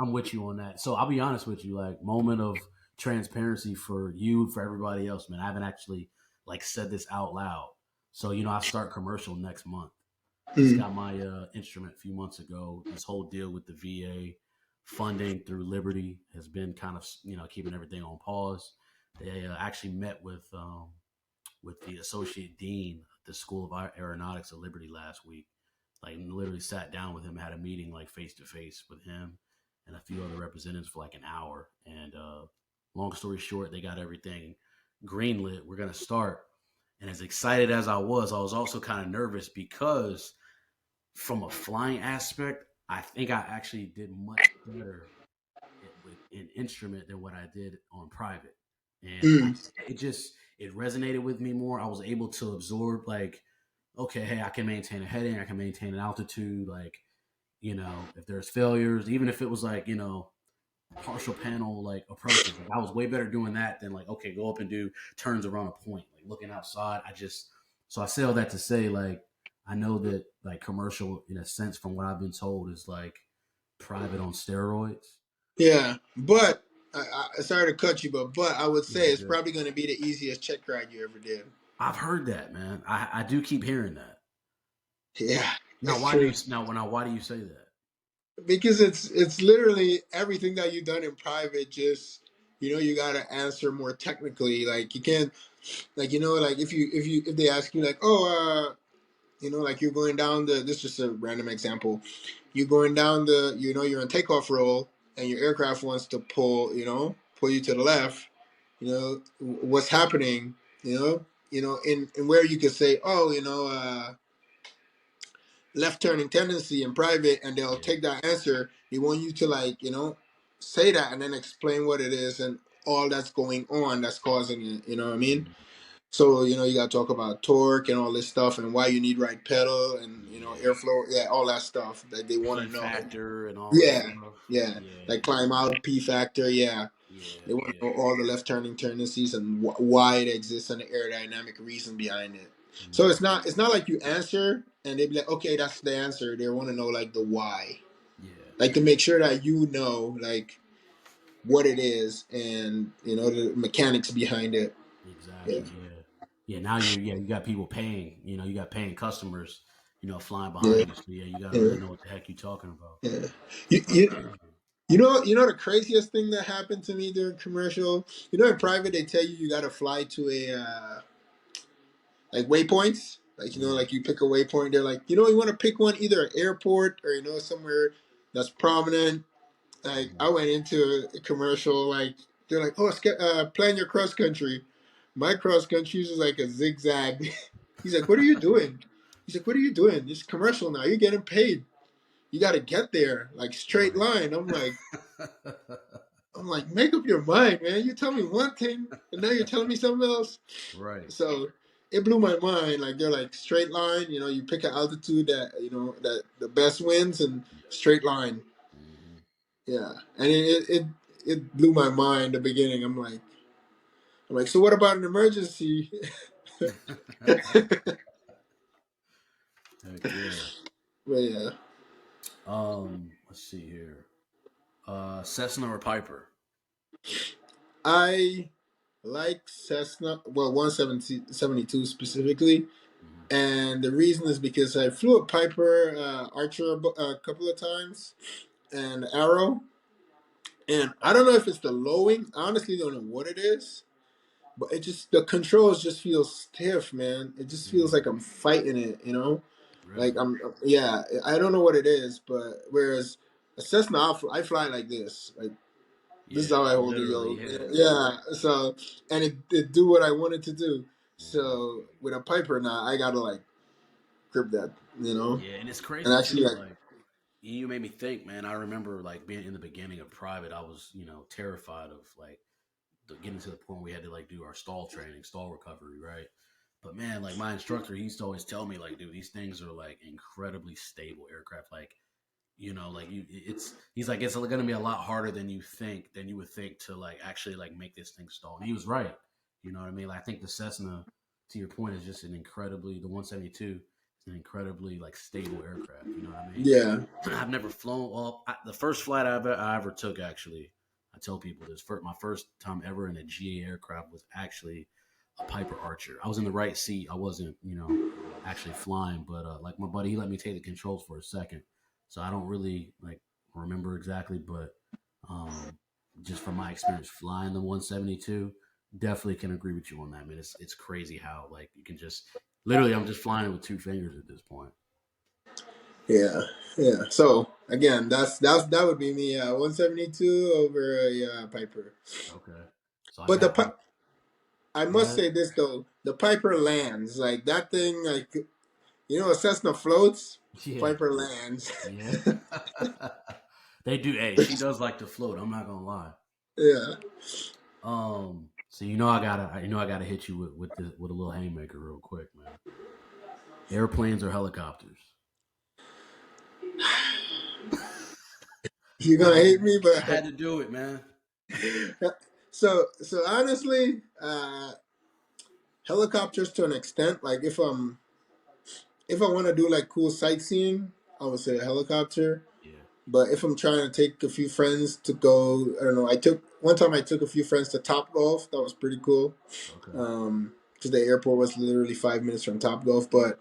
I'm with you on that. So I'll be honest with you, like moment of transparency for you, for everybody else, man. I haven't actually like said this out loud. So I start commercial next month. Just mm, got my instrument a few months ago. This whole deal with the VA funding through Liberty has been kind of keeping everything on pause. They actually met with the associate dean at the School of Aeronautics at Liberty last week. Like literally sat down with him, had a meeting like face to face with him and a few other representatives for like an hour. And long story short, they got everything greenlit. We're gonna start. And as excited as I was also kind of nervous because from a flying aspect, I think I actually did much better with an instrument than what I did on private. And mm. it resonated with me more. I was able to absorb like, okay, hey, I can maintain a heading, I can maintain an altitude, like, if there's failures, even if it was like, partial panel like approaches. Like I was way better doing that than like okay, go up and do turns around a point, like looking outside. I say all that to say like I know that like commercial in a sense from what I've been told is like private on steroids. Yeah, but sorry to cut you, but I would Yeah, say you're it's good. probably going to be the easiest check ride you ever did. I've heard that, man. I do keep hearing that. Yeah, Now, it's why do true. you now why do you say that? Because it's literally everything that you've done in private. Just you got to answer more technically. Like you can't, like like if they ask you like, oh, like you're going down the. This is just a random example. You're going down the, you're in takeoff roll, and your aircraft wants to pull you to the left. What's happening. In where you could say, oh, left turning tendency in private, and they'll Yeah. take that answer. They want you to like say that and then explain what it is and all that's going on that's causing it. You know what I mean? Mhm. So you got to talk about torque and all this stuff and why you need right pedal and Yeah. airflow, yeah, all that stuff that they want P to know. factor and all that Yeah, stuff. yeah, Yeah. like climb out, P factor, yeah. Yeah. They want to Yeah. know all the left turning tendencies and why it exists and the aerodynamic reason behind it. So Mhm. it's not like you answer and they be like, okay, that's the answer. They want to know like the why, Yeah. like to make sure that like what it is and the mechanics behind it. Yeah, Exactly. Yeah. Yeah. Now you got people paying. You got paying customers. Flying yeah, behind you. So yeah, you got to yeah, really know what the heck you're talking about. yeah. You know the craziest thing that happened to me during commercial. In private they tell you got to fly to a like waypoints. Like Yeah. like you pick a waypoint. They're like, you want to pick one either an airport or somewhere that's prominent. Like Mhm. I went into a commercial. Like they're like, oh, plan your cross country. My cross country is like a zigzag. He's like, what are you doing? He's like, what are you doing? It's commercial now. You're getting paid. You got to get there like straight Right. line. I'm like, make up your mind, man. You tell me one thing, and now you're telling me something else. Right. So it blew my mind. Like they're like straight line. You pick an altitude that that the best wins and straight line. Hmm. Yeah, and it blew my mind. The beginning, I'm like, so what about an emergency? But Heck yeah. yeah, Let's see here. Cessna or Piper? I like Cessna. Well, 172 specifically. Hmm. And the reason is because I flew a Piper Archer a couple of times and Arrow. And I don't know if it's the lowing. I honestly don't know what it is. But the controls just feel stiff, man. It just feels like Mm, I'm fighting it. Like really? yeah, I don't know what it is. But whereas a Cessna, I fly like this. Like, this is Yeah. how I hold it, Literally. yo. Yeah. Yeah. So, and it do what I wanted to do. Hmm. So with a Piper now, I gotta like grip that. Yeah, and it's And crazy actually too. like, Like you made me think, man. I remember like being in the beginning of private. I was terrified of like getting to the point where we had to like do our stall training, stall recovery, right? But man, like my instructor, he used to always tell me like, dude, these things are like incredibly stable aircraft. Like like it's he's like it's going to be a lot harder than you would think to like actually like make this thing stall. And he was right. You know what I mean? Like, I think the Cessna, to your point, is just the 172 is an incredibly like stable aircraft. You know what I mean? yeah, I've never flown. Well, the first flight I ever took, actually, I tell people this. My first time ever in a GA aircraft was actually a Piper Archer. I was in the right seat. I wasn't, actually flying, but like my buddy, he let me take the controls for a second, so I don't really like remember exactly, but um, just from my experience flying the 172, definitely can agree with you on that, man. It's crazy how like you can just literally, I'm just flying it with two fingers at this point. yeah, yeah. So again, that would be me. 172 over a Piper. Okay, so I But got the I go must ahead. say this though, the Piper lands like that thing. Like a Cessna floats, Yeah, Piper lands. yeah. They do. Hey, she does like to float. I'm not gonna lie. Yeah. So I gotta hit you with a little haymaker real quick, man. Airplanes or helicopters? You're I gonna had to, hate me, I but had to do it, man. so honestly, helicopters to an extent. Like if I want to do like cool sightseeing, I would say a helicopter. Yeah. But if I'm trying to take a few friends to go, I don't know. I took a few friends to Top Golf. That was pretty cool. Okay. Because the airport was literally 5 minutes from Top Golf. But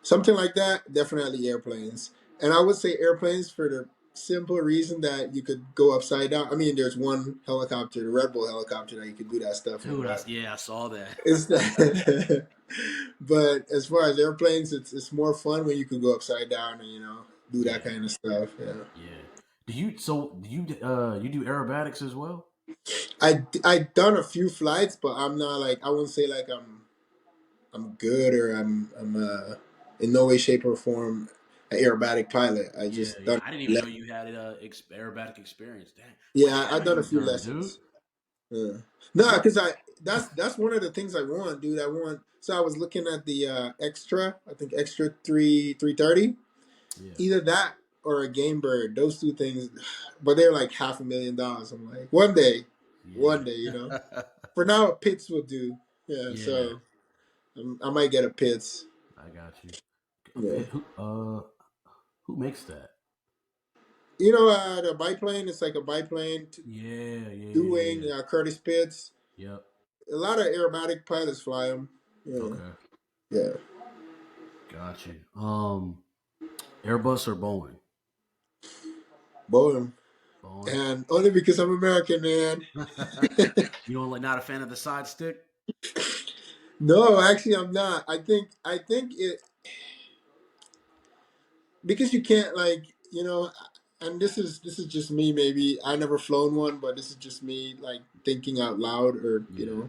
something like that, definitely airplanes. And I would say airplanes for the simple reason that you could go upside down. I mean, there's one helicopter, the Red Bull helicopter, that you could do that stuff in. Dude, But yeah, I saw that. it's that. But as far as airplanes, it's more fun when you can go upside down and do that Yeah, kind of stuff. Yeah. yeah. Do you do aerobatics as well? I done a few flights, but I'm not like I wouldn't say like I'm good or I'm in no way, shape, or form an aerobatic pilot. I Yeah, just yeah. done I didn't even le- know you had aerobatic experience. Dang. What yeah, I camera done a you few run, dude? lessons. Yeah. No, What? because I that's one of the things I want, dude. I want. So I was looking at the extra. I think extra 330. Yeah, Either that or a game bird. Those two things, but they're like $500,000. I'm like, one day, yeah, For now, a Pitts will do. Yeah, yeah. so I might get a Pitts. I got you. Yeah. Who makes that? The biplane. It's like a biplane Yeah, yeah, yeah, doing yeah. Curtis Pitts. Yep. A lot of aerobatic pilots fly them. Yeah, Okay, yeah. got you. Airbus or Boeing? Boeing, Boeing. and only because I'm American, man. You don't like not a fan of the side stick? No, actually, I'm not. I think it because you can't and this is just me. Maybe I never flown one, but this is just me like thinking out loud, or Yeah,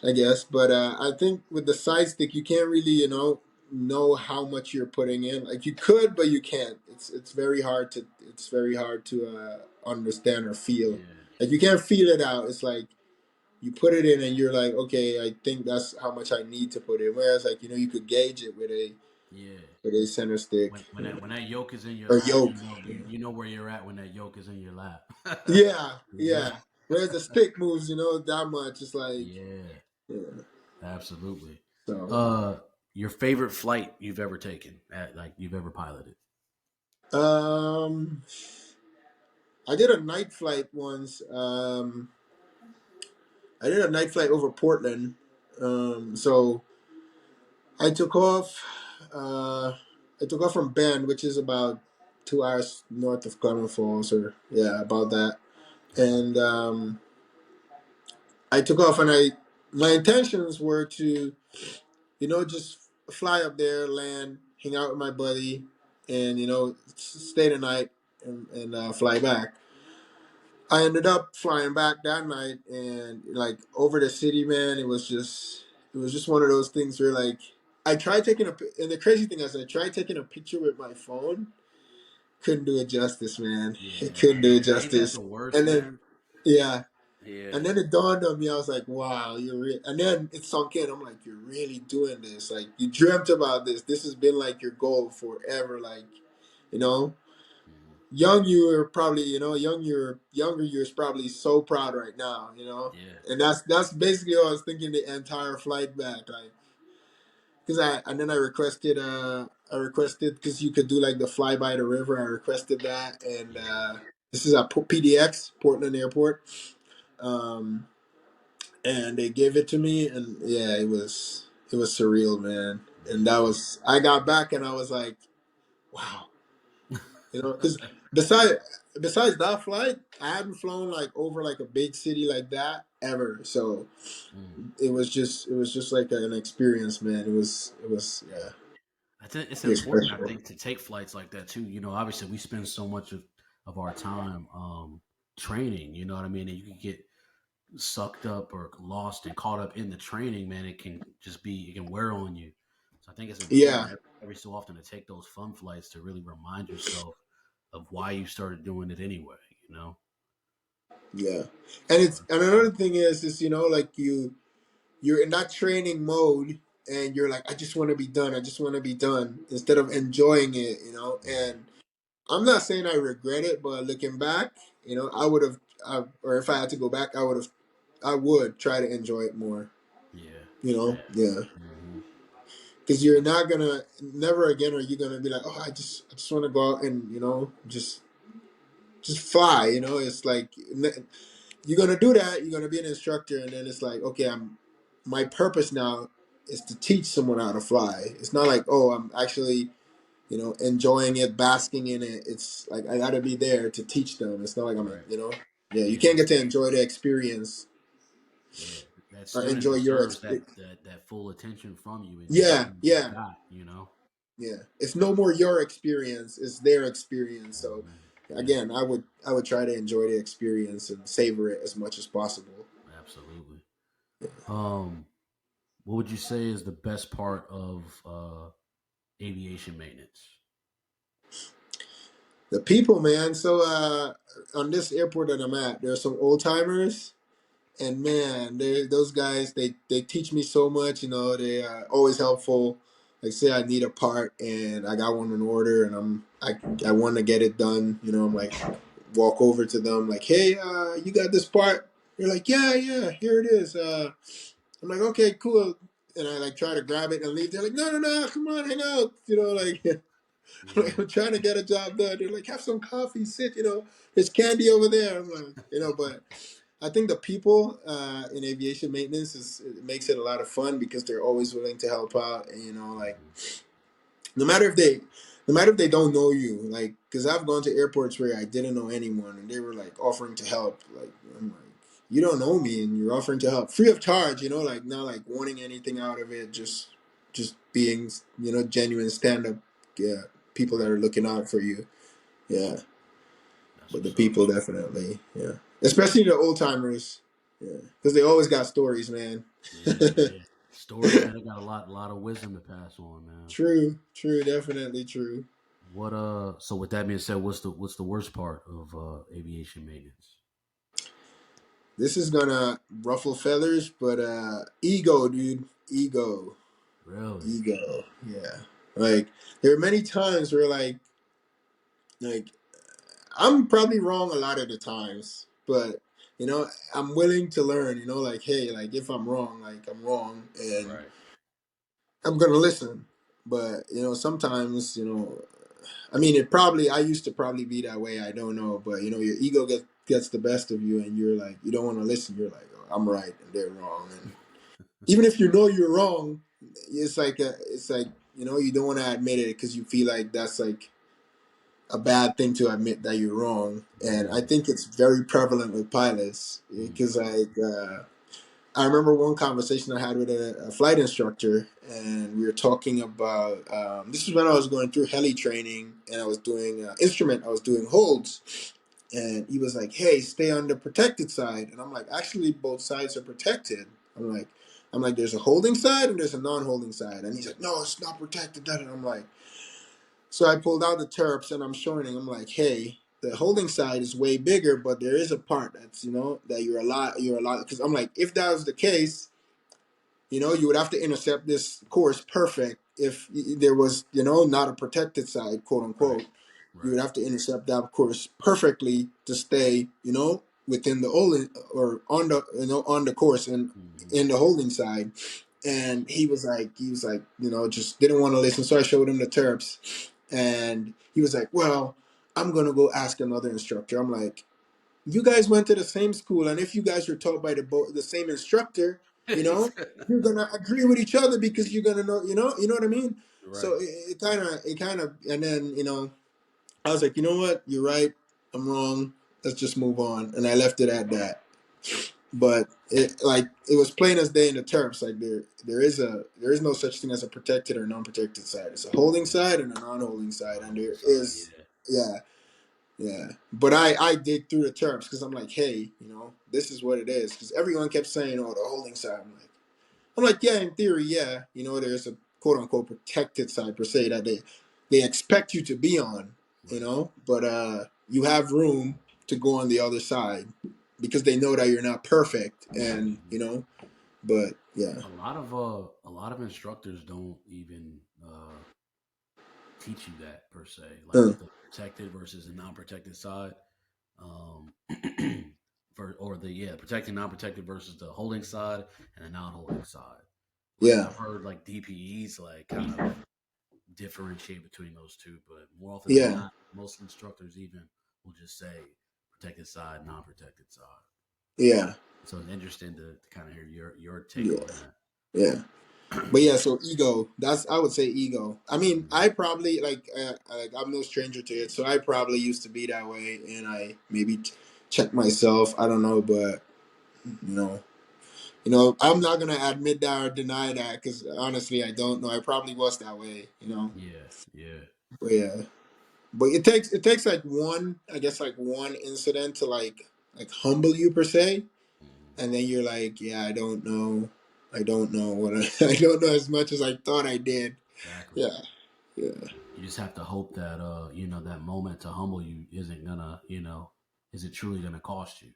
I guess. But I think with the side stick, you can't really know how much you're putting in. Like you could, but you can't. It's very hard to understand or feel. yeah, Like you can't feel it out. It's like you put it in and you're like, okay, I think that's how much I need to put in. Whereas like you could gauge it with a yeah. center stick, When that yoke is in your or lap, yoke. you know where you're at when that yoke is in your lap. Yeah, Yeah, yeah. Whereas the stick moves, that much. It's like, yeah, yeah. absolutely. So, Uh, your favorite flight you've ever taken, like you've ever piloted? um, I did a night flight once. I did a night flight over Portland. So I took off. Uh, I took off from Bend, which is about 2 hours north of Clement Falls, or yeah, about that. Okay. And I took off, and my intentions were to, just fly up there, land, hang out with my buddy, and stay the night and fly back. I ended up flying back that night, and like over the city, man. It was just one of those things where like I tried taking and the crazy thing is I tried taking a picture with my phone, couldn't do it justice, man. It Yeah, couldn't do it ain't that justice. the worst, And then man? yeah, Yeah. and then it dawned on me. I was like, wow, and then it sunk in. I'm like, you're really doing this. Like you dreamt about this. This has been like your goal forever. Like, you know Mhm. young you are probably younger you is probably so proud right now, Yeah, and that's basically what I was thinking the entire flight back, like because I requested because you could do like the fly by the river. I requested that, and yeah, this is at PDX, Portland Airport. um and they gave it to me, and yeah, it was surreal, man. And that yeah. was I got back and I was like, wow. Because besides besides that flight, I hadn't flown like over like a big city like that ever. So Mm, it was just like an experience, man. It was yeah. yeah, I think it's it was important, I special. think, to take flights like that too. Obviously we spend so much of our time training, you know what I mean? And you can get sucked up or lost and caught up in the training, man. It can wear on you. So I think it's important Yeah, every so often to take those fun flights to really remind yourself of why you started doing it anyway, you know? yeah. And So it's and another thing is like you're in that training mode, and you're like, I just want to be done. I just want to be done instead of enjoying it. yeah, I'm not saying I regret it, but looking back, I would have, or if I had to go back, I would try to enjoy it more. Yeah. Yeah, Hmm. because you're not gonna, never again are you gonna be like, oh, I just want to go out and just fly. It's like you're gonna do that. You're gonna be an instructor, and then it's like, okay, my purpose now is to teach someone how to fly. It's not like, oh, I'm actually enjoying it, basking in it. It's like I gotta be there to teach them. It's not like Right. yeah, you Yeah. can't get to enjoy the experience Yeah. That or student enjoy your deserves experience. that full attention from you, and you Yeah, you yeah, got, you know. yeah. It's no more your experience; it's their experience. So, Hmm. Yeah. again, I would try to enjoy the experience and savor it as much as possible. Absolutely. Um, what would you say is the best part of aviation maintenance? The people, man. So, on this airport that I'm at, there are some old timers. And man, those guys they teach me so much. They are always helpful. Like say I need a part and I got one in order and I want to get it done. I'm like walk over to them like, hey, you got this part? They're like, yeah, yeah, here it is. I'm like, okay, cool. And I like try to grab it and leave. They're like, no, no, no, come on, hang out. Like, Yeah. I'm trying to get a job done. They're like, have some coffee, sit. There's candy over there. I'm like, but I think the people in aviation maintenance it makes it a lot of fun because they're always willing to help out, and like Hmm. no matter if they, no matter if they don't know you, like because I've gone to airports where I didn't know anyone and they were like offering to help, like I'm like you don't know me and you're offering to help free of charge, like not like wanting anything out of it, just being genuine stand up, yeah, people that Right. are looking out for you, yeah. That's But the what's up. people definitely, yeah. Especially the old timers, yeah, because they always got stories, man. Yeah. Yeah. Stories, man. They got a lot of wisdom to pass on, man. True, true, definitely true. What so with that being said, what's the worst part of aviation maintenance? This is gonna ruffle feathers, but ego, dude, ego, Really? ego, yeah. Like there are many times where like I'm probably wrong a lot of the times, but I'm willing to learn. Like hey, like if I'm wrong, like I'm wrong, and Right. I'm gonna listen. But sometimes I mean, I used to probably be that way. I don't know, but your ego gets the best of you, and you're like, you don't want to listen. You're like, oh, I'm right and they're wrong, and even if you know you're wrong, it's like you don't want to admit it because you feel like that's like a bad thing to admit that you're wrong, and I Yeah. think it's very prevalent with pilots Mm. because I remember one conversation I had with a flight instructor, and we were talking about this was when I was going through heli training, and I was doing instrument, I was doing holds, and he was like, "Hey, stay on the protected side," and I'm like, "Actually, both sides are protected." I'm like, "There's a holding side and there's a non-holding side," and he's like, "No, it's not protected." And I'm like, so I pulled out the terps and I'm showing him. I'm like, "Hey." The holding side is way bigger, but there is a part that's that you're allowed because I'm like, if that was the case, you would have to intercept this course perfect if there was, not a protected side, quote Right. unquote. You would Right. have to intercept that course perfectly to stay, within the holding or on the, on the course and Hmm. in the holding side. And he was like, just didn't want to listen. So I showed him the terps, and he was like, "Well, I'm gonna go ask another instructor." I'm like, you guys went to the same school, and if you guys were taught by the same instructor, you're gonna agree with each other because you're gonna know, what I mean. So Right. it kind of, and then I was like, you know what, you're right, I'm wrong. Let's just move on, and I left it at that. But it was plain as day in the terms. Like there is no such thing as a protected or non-protected side. It's a holding Yeah. side and a non-holding side, and Non-holding there side. is, Yeah. yeah, yeah, but I dig through the terms because I'm like, hey, this is what it is. Because everyone kept saying, oh, the holding side. I'm like, yeah, in theory, yeah, there's a quote unquote protected side per se that they expect you to be on, Right. but you have room to go on the other side because they know that you're not perfect, and Hmm. but yeah, A lot of instructors don't even teach you that per se, like Uh, the protected versus the non-protected side, um, or the protecting non-protected versus the holding side and the non-holding side. Like yeah, I've heard like DPEs like kind of differentiate between those two, but more often than yeah, not, most instructors even will just say protected side, non-protected side. yeah, So it's interesting to kind of hear your take yeah, on that. yeah. But yeah, so ego. That's I would say ego. I mean, Mhm. I probably like I'm no stranger to it, so I probably used to be that way, and I maybe check myself. I don't know, but you know, I'm not gonna admit that or deny that because honestly, I don't know. I probably was that way, Yeah, yeah. But yeah, but it takes like one, I guess, like one incident to like humble you per se, Mhm. and then you're like, yeah, I don't know what I don't know as much as I thought I did. Exactly. Yeah, yeah, You just have to hope that that moment to humble you isn't gonna, is it truly gonna cost you?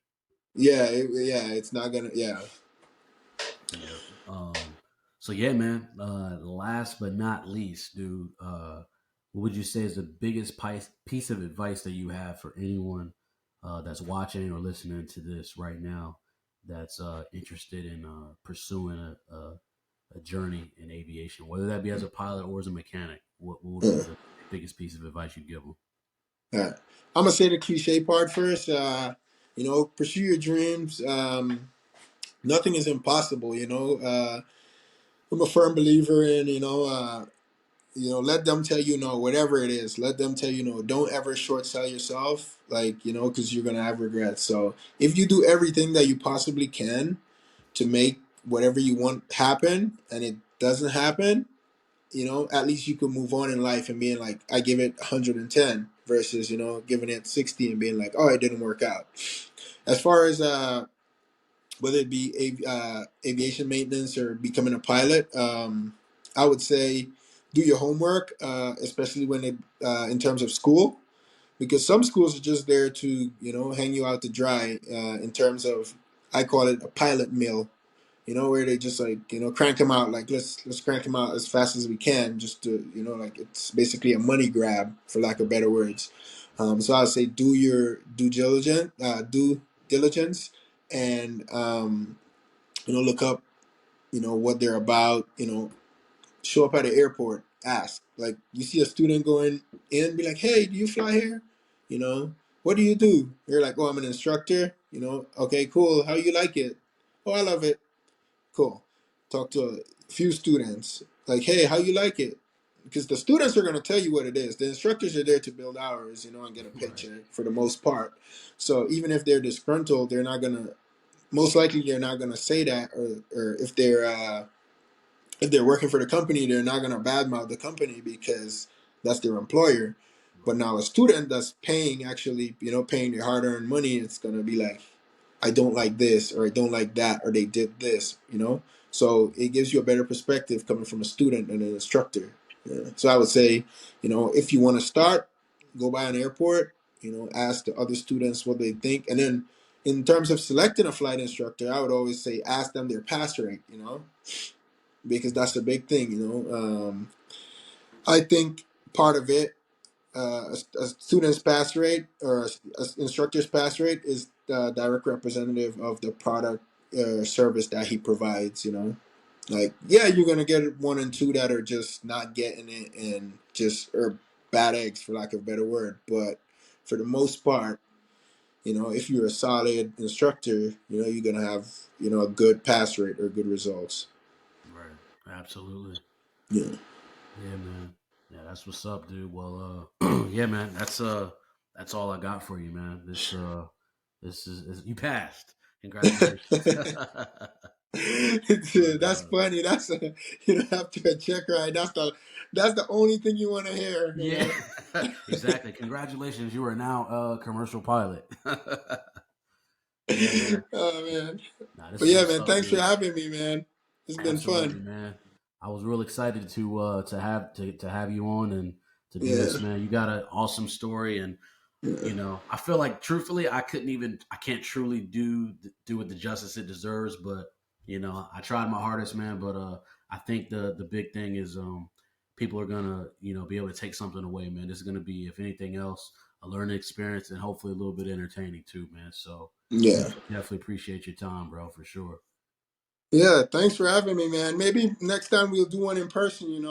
yeah, yeah. It's not gonna. Yeah, Yep. So yeah, man. Last but not least, dude. What would you say is the biggest piece of advice that you have for anyone that's watching or listening to this right now that's interested in pursuing a journey in aviation, whether that be as a pilot or as a mechanic? What would be uh, the biggest piece of advice you give them? yeah. I'm gonna say the cliche part first. Pursue your dreams. Nothing is impossible. I'm a firm believer in let them tell you no, whatever it is. Let them tell you no. Don't ever short sell yourself, like because you're gonna have regrets. So if you do everything that you possibly can to make whatever you want happen, and it doesn't happen, at least you can move on in life and being like, I give it 110 versus giving it 60 and being like, oh, it didn't work out. As far as whether it be aviation maintenance or becoming a pilot, I would say do your homework, especially when in terms of school, because some schools are just there to hang you out to dry. In terms of, I call it a pilot mill, where they just like crank them out, like let's crank them out as fast as we can, just to like it's basically a money grab for lack of better words. So I'd say do your due diligence, and look up what they're about. Show up at the airport, ask, like, you see a student going in, be like, hey, do you fly here? you know what do you do? You're like, oh, I'm an instructor. Okay, cool. How you like it? Oh, I love it. Cool. Talk to a few students. Like, hey, how you like it? Because the students are going to tell you what it is. The instructors are there to build hours, and get a Right. paycheck for the most part. So even if they're disgruntled, they're not going to, most likely, they're not going to say that. Or if they're working for the company, they're not going to badmouth the company because that's their employer. But Right. now a student that's paying, actually, paying their hard earned money, it's going to be like, I don't like this, or I don't like that, or they did this. So it gives you a better perspective coming from a student and an instructor. Yeah. So I would say, if you want to start, go by an airport, ask the other students what they think. And then in terms of selecting a flight instructor, I would always say ask them their pass rate, because that's the big thing. I think part of it, a student's pass rate or a instructor's pass rate is the direct representative of the product service that he provides. Like, yeah, you're gonna get one and two that are just not getting it and just are bad eggs, for lack of a better word. But for the most part, if you're a solid instructor, you're gonna have a good pass rate or good results. Right. Absolutely. Yeah. Yeah, man. Yeah, that's what's up, dude. Well, yeah, man. That's all I got for you, man. This is you passed. Congratulations. but That's funny. That's after a check ride. That's the only thing you want to hear. yeah, exactly. Congratulations, you are now a commercial pilot. Yeah, man. Oh man. Nah, this But is yeah, what's man. up, Thanks for dude. having me, man. It's been Absolutely, fun. man. I was real excited to have you on and to do Yeah. this, man. You got an awesome story, and Yeah. I feel like truthfully, I can't truly do it the justice it deserves. But I tried my hardest, man. But I think the big thing is people are gonna be able to take something away, man. This is gonna be, if anything else, a learning experience and hopefully a little bit entertaining too, man. So Yeah. definitely appreciate your time, bro, for sure. Yeah, thanks for having me, man. Maybe next time we'll do one in person, You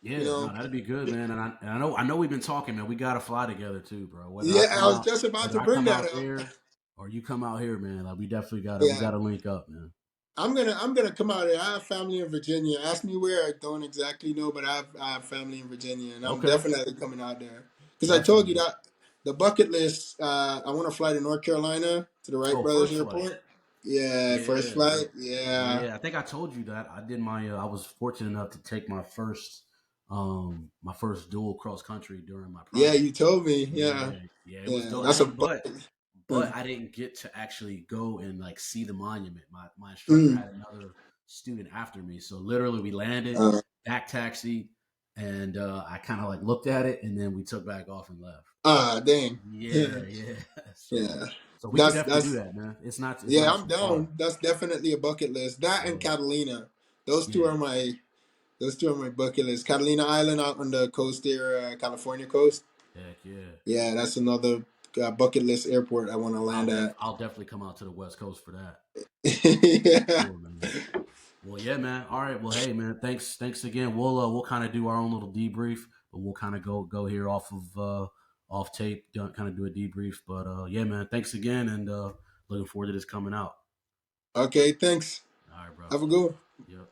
Yeah, no, know. that'd be good, man. And I know we've been talking, man. We gotta fly together too, bro. Yeah, I was just about Whether to I bring come that out up. there or you come out here, man, like we definitely gotta we Yeah. gotta link up, man. I'm gonna come out here. I have family in Virginia. Ask me where, I don't exactly know, but I have family in Virginia, and I'm Okay, definitely coming out there. Because I told you definitely. that the bucket list. I want to fly to North Carolina to the Wright Oh, Brothers first flight. Airport. Yeah, first Yeah, flight. Yeah, yeah. I think I told you that I did my. I was fortunate enough to take my first dual cross country during my yeah. prime. You told me. Yeah, Yeah, yeah, it was yeah. dope. I That's a didn't, bucket. but I didn't get to actually go and like see the monument. My instructor Mm. had another student after me, so literally we landed, Uh, back taxied, and I kind of like looked at it, and then we took back off and left. dang. Yeah, yeah. So Yeah. so we could That's definitely do that's that, man. It's yeah. not I'm too far. down. That's definitely a bucket list. That and Yeah, Catalina. Those two yeah. are my Those two are my bucket list. Catalina Island out on the coast there, California coast. Heck yeah. Yeah, that's another bucket list airport I want to land at. I'll definitely come out to the West Coast for that. For Yeah. sure, man. Well, yeah, man. All right. Well, hey, man. Thanks again. We'll kind of do our own little debrief, but we'll kind of go here off of off tape, kind of do a debrief. But yeah, man. Thanks again, and looking forward to this coming out. Okay, thanks. All right, bro. Have a good one. Yep.